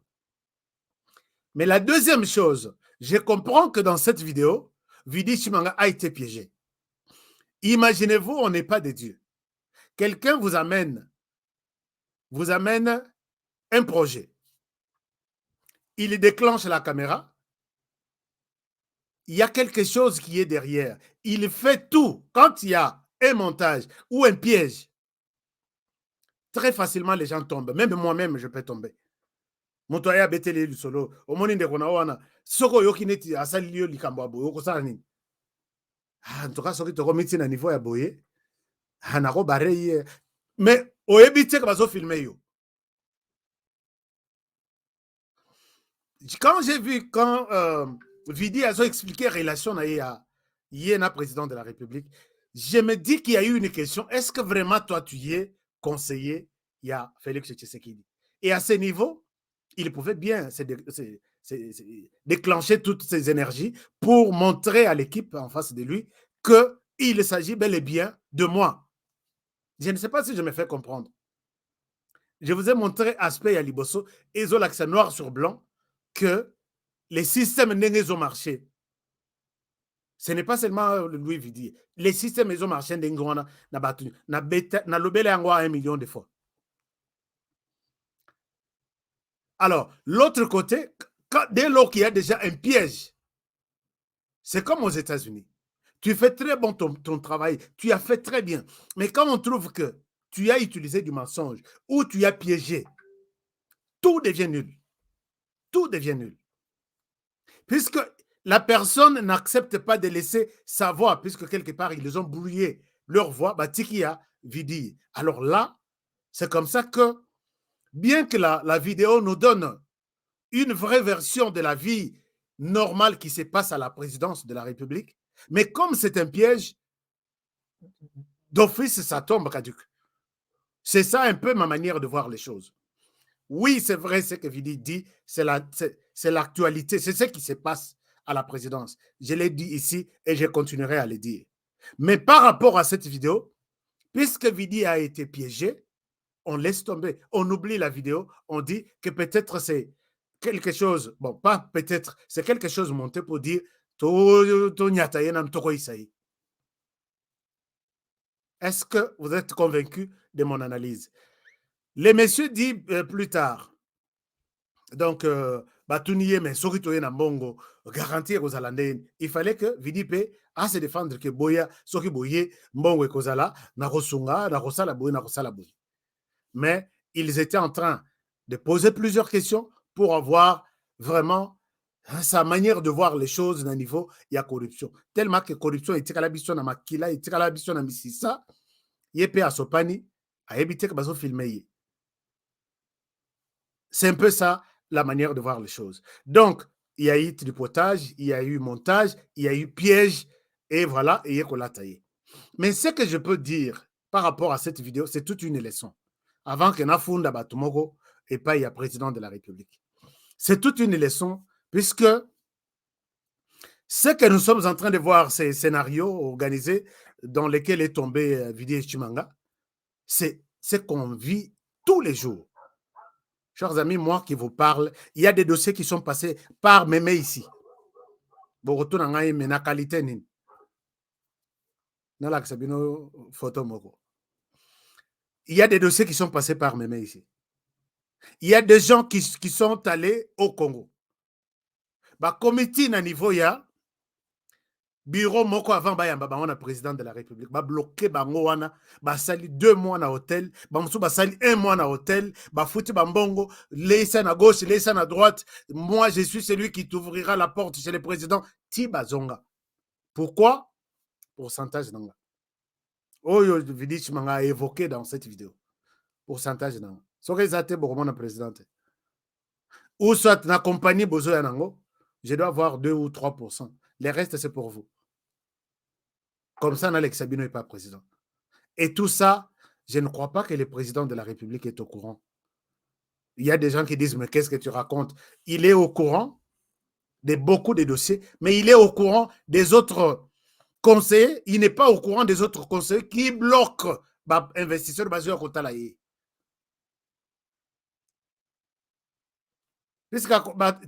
Mais la deuxième chose, je comprends que dans cette vidéo, Vidi Chimanga a été piégé. Imaginez-vous, on n'est pas des dieux. Quelqu'un vous amène un projet. Il déclenche la caméra. Il y a quelque chose qui est derrière. Il fait tout. Quand il y a un montage ou un piège, très facilement les gens tombent. Même moi-même, je peux tomber. Montoya betele lu solo. Au moment de wana soko yoki neti asali liyo likambo abo yoko sana nini. En tout cas, soki toko miti na niveau ya boye. Hanako bareye. Mais oebite ka bazo filmer yo. Quand j'ai vu Vidi a expliqué la relation à Yéna, président de la République, je me dis qu'il y a eu une question. Est-ce que vraiment toi, tu y es conseiller? Il y a Félix Tshisekedi. Et à ce niveau, il pouvait bien se déclencher toutes ces énergies pour montrer à l'équipe en face de lui qu'il s'agit bel et bien de moi. Je ne sais pas si je me fais comprendre. Je vous ai montré aspect à Liboso et l'accent noir sur blanc que les systèmes n'ont marché. Ce n'est pas seulement Louis Vidi. Les systèmes ont marché na lobele yango 1 million de fois. Alors, l'autre côté, dès lors qu'il y a déjà un piège, c'est comme aux États-Unis. Tu fais très bon ton travail, tu as fait très bien. Mais quand on trouve que tu as utilisé du mensonge ou tu as piégé, tout devient nul. Tout devient nul. Puisque la personne n'accepte pas de laisser sa voix, puisque quelque part, ils ont brouillé leur voix, Tikia Vidi. Alors là, c'est comme ça que, bien que la vidéo nous donne une vraie version de la vie normale qui se passe à la présidence de la République, mais comme c'est un piège, d'office, ça tombe caduc. C'est ça un peu ma manière de voir les choses. Oui, c'est vrai ce que Vidi dit, c'est l'actualité, c'est ce qui se passe à la présidence. Je l'ai dit ici et je continuerai à le dire. Mais par rapport à cette vidéo, puisque Vidi a été piégé, on laisse tomber, on oublie la vidéo, on dit que peut-être c'est quelque chose, bon, pas peut-être, c'est quelque chose monté pour dire est-ce que vous êtes convaincu de mon analyse? Le monsieur dit plus tard, donc, mais garantir aux Alandais, il fallait que Vidipe a se défendre que Boya, Soki Boye, Mbongo et Kozala, Narosunga, Narosala Boye, Narosala Boye. Mais ils étaient en train de poser plusieurs questions pour avoir vraiment sa manière de voir les choses d'un niveau, il y a corruption. Tellement que corruption est à la bition à Makila, est à la bition à Mississa, Yepe à Sopani, à éviter que Bazo filme. C'est un peu ça la manière de voir les choses. Donc, il y a eu tripotage, il y a eu montage, il y a eu piège, et voilà, et il y a taillé. Mais ce que je peux dire par rapport à cette vidéo, c'est toute une leçon. Avant que Nafunda Batumoko et pas il y a président de la République. C'est toute une leçon, puisque ce que nous sommes en train de voir, ces scénarios organisés dans lesquels est tombé Vidi Chimanga, c'est ce qu'on vit tous les jours. Chers amis, moi qui vous parle, il y a des dossiers qui sont passés par Mémé ici. Il y a des dossiers qui sont passés par Mémé ici. Il y a des gens qui sont allés au Congo. Comité na niveau ya bureau moko avant on a président de la République bloqué bango wana basali 2 mois na hôtel bamusu basali 1 mois na hôtel bafuti bambongo laissa na gauche laissa na droite. Moi je suis celui qui t'ouvrira la porte chez le président Tibazonga. Pourquoi? Pourcentage nanga oyo Vidi Chimanga a évoqué dans cette vidéo. Pourcentage nanga soki ezate bokomo na président ou soit na compagnie bozo ya nango, je dois avoir 2 ou 3%. Le reste, c'est pour vous. Comme ça, Alex Sabino n'est pas président. Et tout ça, je ne crois pas que le président de la République est au courant. Il y a des gens qui disent, mais qu'est-ce que tu racontes? Il est au courant de beaucoup de dossiers, mais il est au courant des autres conseillers. Il n'est pas au courant des autres conseillers qui bloquent l'investisseur basé à Kotalaye.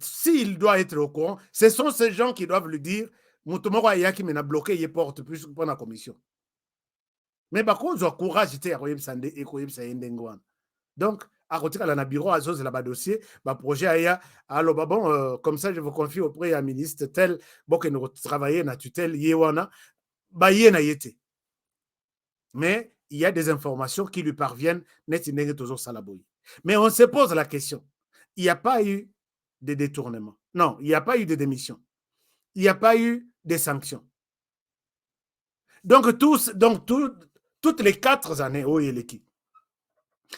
S'il doit être au courant, ce sont ces gens qui doivent lui dire Moutomoro Ayaki m'a bloqué, il porte plus pour la commission. Mais par contre, j'ai courage, j'étais à Royem Sande et Royem Sayendengwan. Donc, à côté de la bureau, à Zos, là-bas dossier, projet Aya, alors bon, comme ça, je vous confie auprès du ministre tel, bon, que nous travaillons na tutelle, Yewana, Yena Yete. Mais il y a des informations qui lui parviennent, net toujours Salaboui. Mais on se pose la question. Il n'y a pas eu de détournement. Non, il n'y a pas eu de démission. Il n'y a pas eu de sanctions. Donc, toutes les 4 années, où est l'équipe.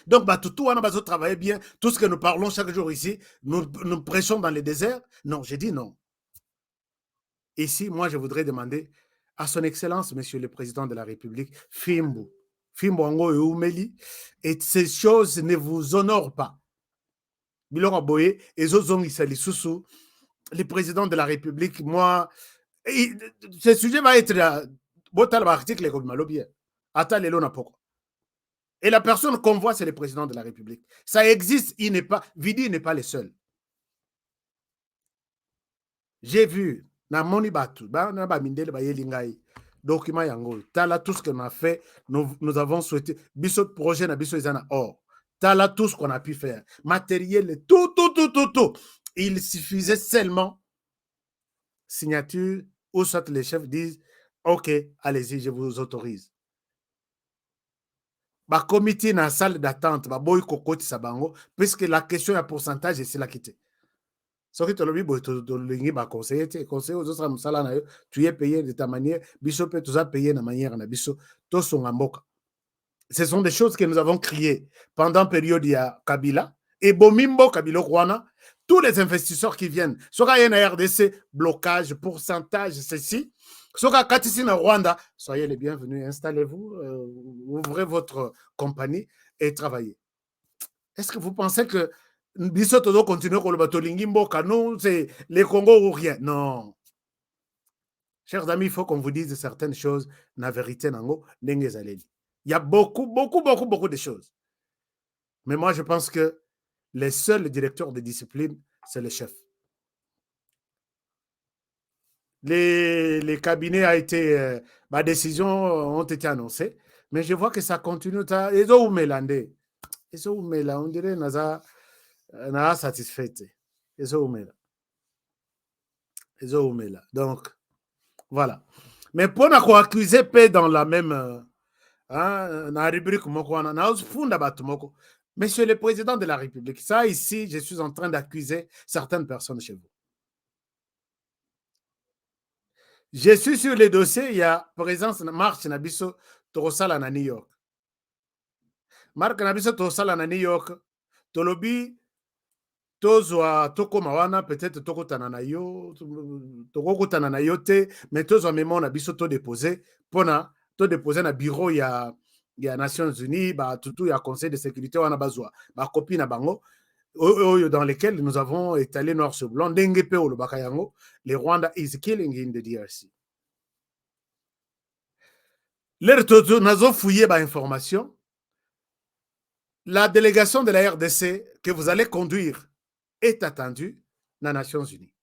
Donc, tout on a travaillé bien. Tout ce que nous parlons chaque jour ici, nous prêchons dans le désert. Non, j'ai dit non. Ici, moi, je voudrais demander à son Excellence, Monsieur le Président de la République, Fimbo Ango et Oumeli, et ces choses ne vous honorent pas. Bilora Boye, et Zozong Isali Soussou, le président de la République, moi, ce sujet va être botal article comme malobie. Ata lelo na poko. Et la personne qu'on voit, c'est le président de la République. Ça existe, il n'est pas, Vidi n'est pas le seul. J'ai vu, na moni batu, na ba mindele ba yelingai, document yango. Tala tout ce qu'on a fait, nous avons souhaité, biso projet na biso izana or. Tala tout ce qu'on a pu faire. Matériel, tout. Il suffisait seulement signature, ou soit les chefs disent, ok, allez-y, je vous autorise. Ba comité na salle d'attente, ba boy kokoti sabango, puisque la question ya pourcentage, c'est la quitté. Ce qui te le dit, conseiller aux autres musala tu es payé de ta manière, biso peut tous payer de manière na biso, tous sont en moka. Ce sont des choses que nous avons créées pendant la période de Kabila et Bomimbo Kabila Rwanda. Tous les investisseurs qui viennent, soit il y a un RDC, blocage, pourcentage, ceci. Soit quand ici en Rwanda, soyez les bienvenus, installez-vous, ouvrez votre compagnie et travaillez. Est-ce que vous pensez que Bisoto doit continuer avec le bateau Lingimbo, nous, c'est les Congo ou rien? Non. Chers amis, il faut qu'on vous dise certaines choses, la vérité, nango, il y a beaucoup de choses. Mais moi, je pense que les seuls directeurs de discipline, c'est le chef. Les cabinets a été, ma décision ont été annoncées, mais je vois que ça continue. Ils ont mélangé. Ils ont mélangé. On dirait n'a satisfait. Ils ont mélangé. Donc, voilà. Mais pour nous accuser dans la même la rubrique, Monsieur le Président de la République, ça ici, je suis en train d'accuser certaines personnes chez vous. Je suis sur les dossiers, il y a présence marche Nabiso Torosala na New York. Marc Nabiso Torosala na New York, Tolobi, Tozwa Toko Mawana, peut-être Toko Tananayo, Toko Tananayote, mais Tozwa Memo Nabiso to déposé, Pona, to déposé na bureau, il y a Nations Unies, il y a Conseil de sécurité, on a besoin, copie na bango, dans lesquels nous avons étalé noir sur blanc, le Rwanda is killing in the DRC. Nous avons fouillé l'information. La délégation de la RDC que vous allez conduire est attendue dans les Nations Unies.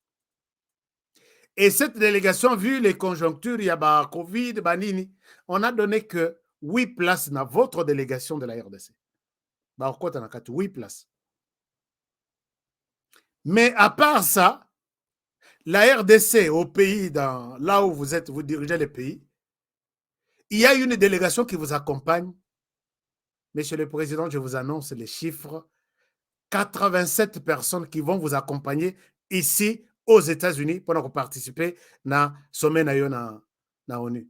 Et cette délégation, vu les conjonctures, il y a Covid, Banini, on a donné que 8 places dans votre délégation de la RDC. 8 places. Mais à part ça, la RDC au pays, là où vous êtes, vous dirigez le pays, il y a une délégation qui vous accompagne. Monsieur le Président, je vous annonce les chiffres. 87 personnes qui vont vous accompagner ici aux États-Unis pour participer à sommet na ONU.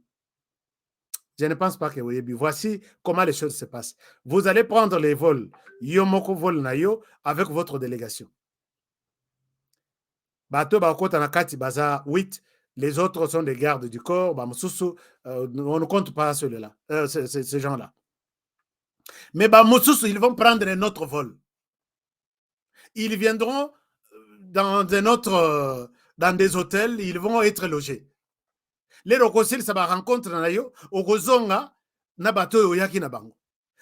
Je ne pense pas que vous ayez. Voici comment les choses se passent. Vous allez prendre les vols Yomoko Vol Nayo avec votre délégation. Bato Bakota Nakati Baza 8. Les autres sont des gardes du corps. On ne compte pas ceux-là, ces gens-là. Mais ils vont prendre un autre vol. Ils viendront dans des hôtels, ils vont être logés. Les Rokosil, ça va rencontrer au Rozonga, na bateau yaki na bango.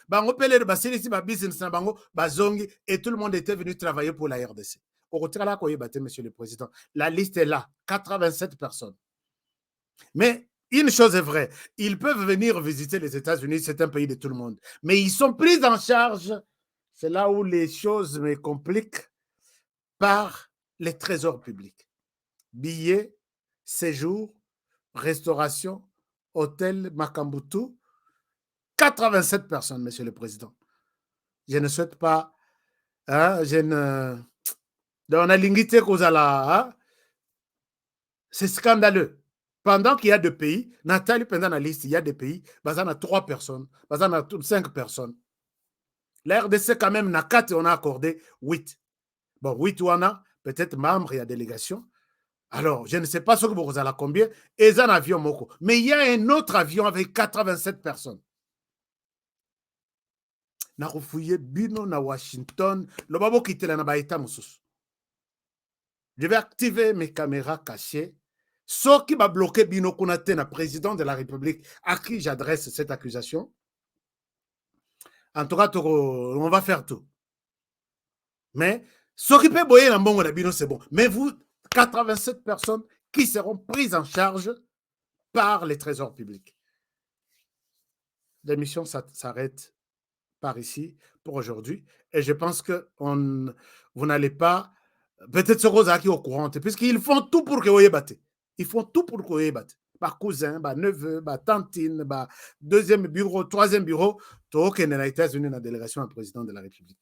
Bango pele basili si ba business na bango, bazongi, et tout le monde était venu travailler pour la RDC. Au Rotala Koyebate, monsieur le Président, la liste est là, 87 personnes. Mais une chose est vraie, ils peuvent venir visiter les États-Unis, c'est un pays de tout le monde. Mais ils sont pris en charge, c'est là où les choses me compliquent, par les trésors publics. Billets, séjours, restauration, hôtel, Makambutu, 87 personnes, monsieur le Président. Je ne souhaite pas, dans la linguité c'est scandaleux. Pendant qu'il y a 2 pays, Nathalie, pendant la liste, il y a des pays, il y a 3 personnes, il y a 5 personnes. La RDC, quand même, on a accordé 8. Bon, 8 ou on a, peut-être membres et délégation. Alors, je ne sais pas ce que vous allez combien, et un avion moko. Mais il y a un autre avion avec 87 personnes. Na refouillé Bino na Washington, le babo qui était là na baïta moussous. Je vais activer mes caméras cachées. Ce qui va bloquer Bino Konate, le président de la République, à qui j'adresse cette accusation. En tout cas, on va faire tout. Mais ce qui peut boyer dans bon Bino, c'est bon. Mais vous, 87 personnes qui seront prises en charge par les trésors publics. L'émission s'arrête par ici pour aujourd'hui. Et je pense que vous n'allez pas... Peut-être ce Rosa qui est au courant, puisqu'ils font tout pour que vous ayez battu. Ils font tout pour que vous ayez battu. Bah, cousin, bah, neveu, bah, tantine, bah, deuxième bureau, troisième bureau, tout au Kenya, les États-Unis, dans la délégation au président de la République.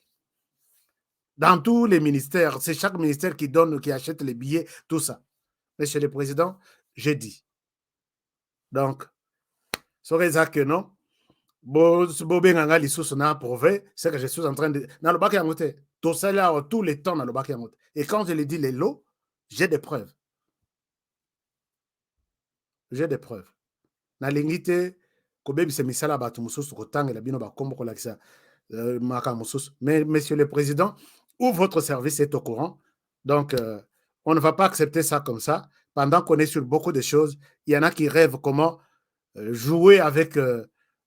Dans tous les ministères, c'est chaque ministère qui donne, qui achète les billets, tout ça. Monsieur le Président, j'ai dit. Donc, c'est ça que non. C'est que je suis en train de... Dans le bac tout ça là, tout le temps dans le bac. Et quand je l'ai dit les lots, j'ai des preuves. J'ai des preuves. Dans l'ingité, mais monsieur le Président, ou votre service est au courant, donc on ne va pas accepter ça comme ça. Pendant qu'on est sur beaucoup de choses, il y en a qui rêvent comment jouer avec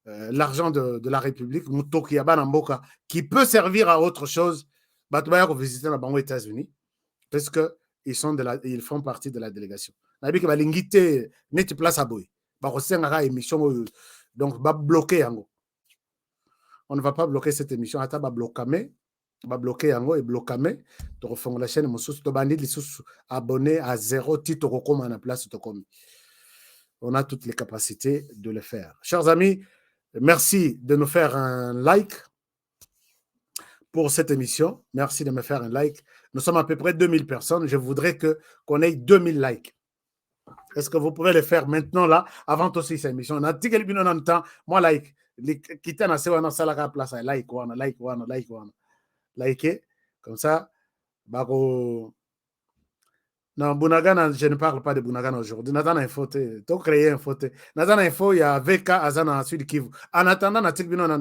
l'argent de la République, qui peut servir à autre chose. Ils visiter aux États-Unis parce qu'ils font partie de la délégation. Donc, va bloquer. On ne va pas bloquer cette émission. On va bloquer et bloquer. Tu refais la chaîne. Abonné à 0 titre à la place. On a toutes les capacités de le faire. Chers amis, merci de nous faire un like pour cette émission. Merci de me faire un like. Nous sommes à peu près 2000 personnes. Je voudrais qu'on ait 2000 likes. Est-ce que vous pouvez le faire maintenant, là, avant aussi cette émission? On a dit que le temps, moi, like. Quitter la place, like, like, comme ça. Non, Bunagana, je ne parle pas de Bunagana aujourd'hui. Nathan Info, tu as créé un photo. Nathan Info, il y a VK Azana Sud Kivu. En attendant, na tikbino na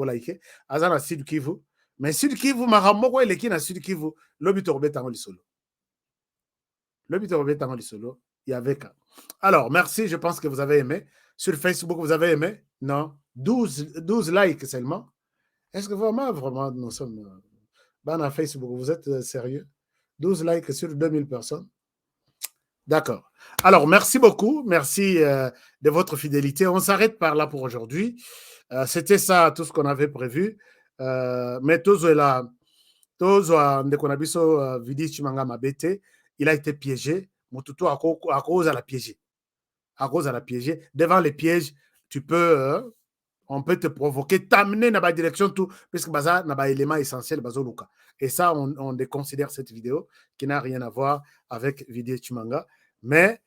like Azana Sud Kivu. Mais Sud Kivu, maramoko ele ki na Sud Kivu, lobi torbe tango lisolo. Lobi torbe tango lisolo, il y a VK. Alors, merci, je pense que vous avez aimé. Sur Facebook, vous avez aimé? Non, 12 likes seulement. Est-ce que vraiment, nous sommes... Dans Facebook, vous êtes sérieux? 12 likes sur 2000 personnes. D'accord. Alors, merci beaucoup. Merci de votre fidélité. On s'arrête par là pour aujourd'hui. C'était ça, tout ce qu'on avait prévu. Mais il a été piégé. Motutu à cause à la piéger. À cause à la piéger. Devant les pièges, on peut te provoquer, t'amener dans la direction tout, parce que ça n'a pas élément essentiel. Et ça, on déconsidère cette vidéo qui n'a rien à voir avec Vidéo Chimanga. Mais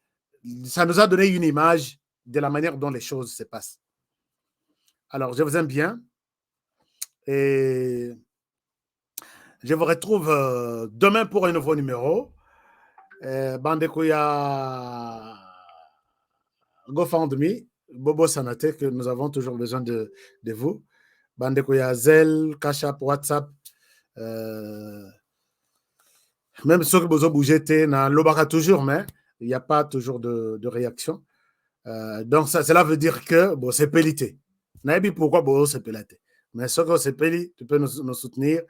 ça nous a donné une image de la manière dont les choses se passent. Alors, je vous aime bien. Et je vous retrouve demain pour un nouveau numéro. Bandekouya GoFundMe, Bobo Sanate, que nous avons toujours besoin de vous. Bandekouya Zel, Kachap, WhatsApp. Même ceux qui ont bougé, l'obara toujours, mais il n'y a pas toujours de réaction. Donc, cela veut dire que c'est pélité. Naïbi, pourquoi c'est pélité? Mais ce que c'est pélité, tu peux nous soutenir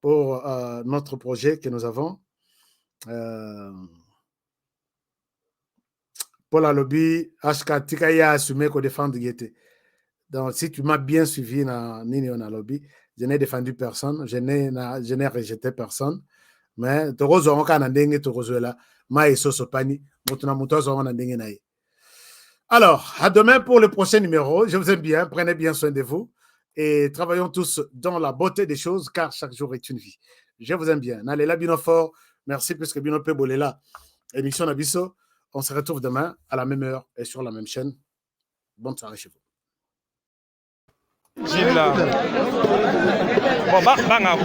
pour notre projet que nous avons. Pour la lobby, HK Tikaya a assumé qu'on défend Guetté. Donc, si tu m'as bien suivi dans la lobby, je n'ai défendu personne, je n'ai rejeté personne. Mais tu as alors, à demain pour le prochain numéro. Je vous aime bien, prenez bien soin de vous et travaillons tous dans la beauté des choses car chaque jour est une vie. Je vous aime bien. N'allez là, Bino fort. Merci puisque Bino peut boler là. Émission Nabiso. On se retrouve demain à la même heure et sur la même chaîne. Bonne soirée chez vous. Gila. Bon, banga.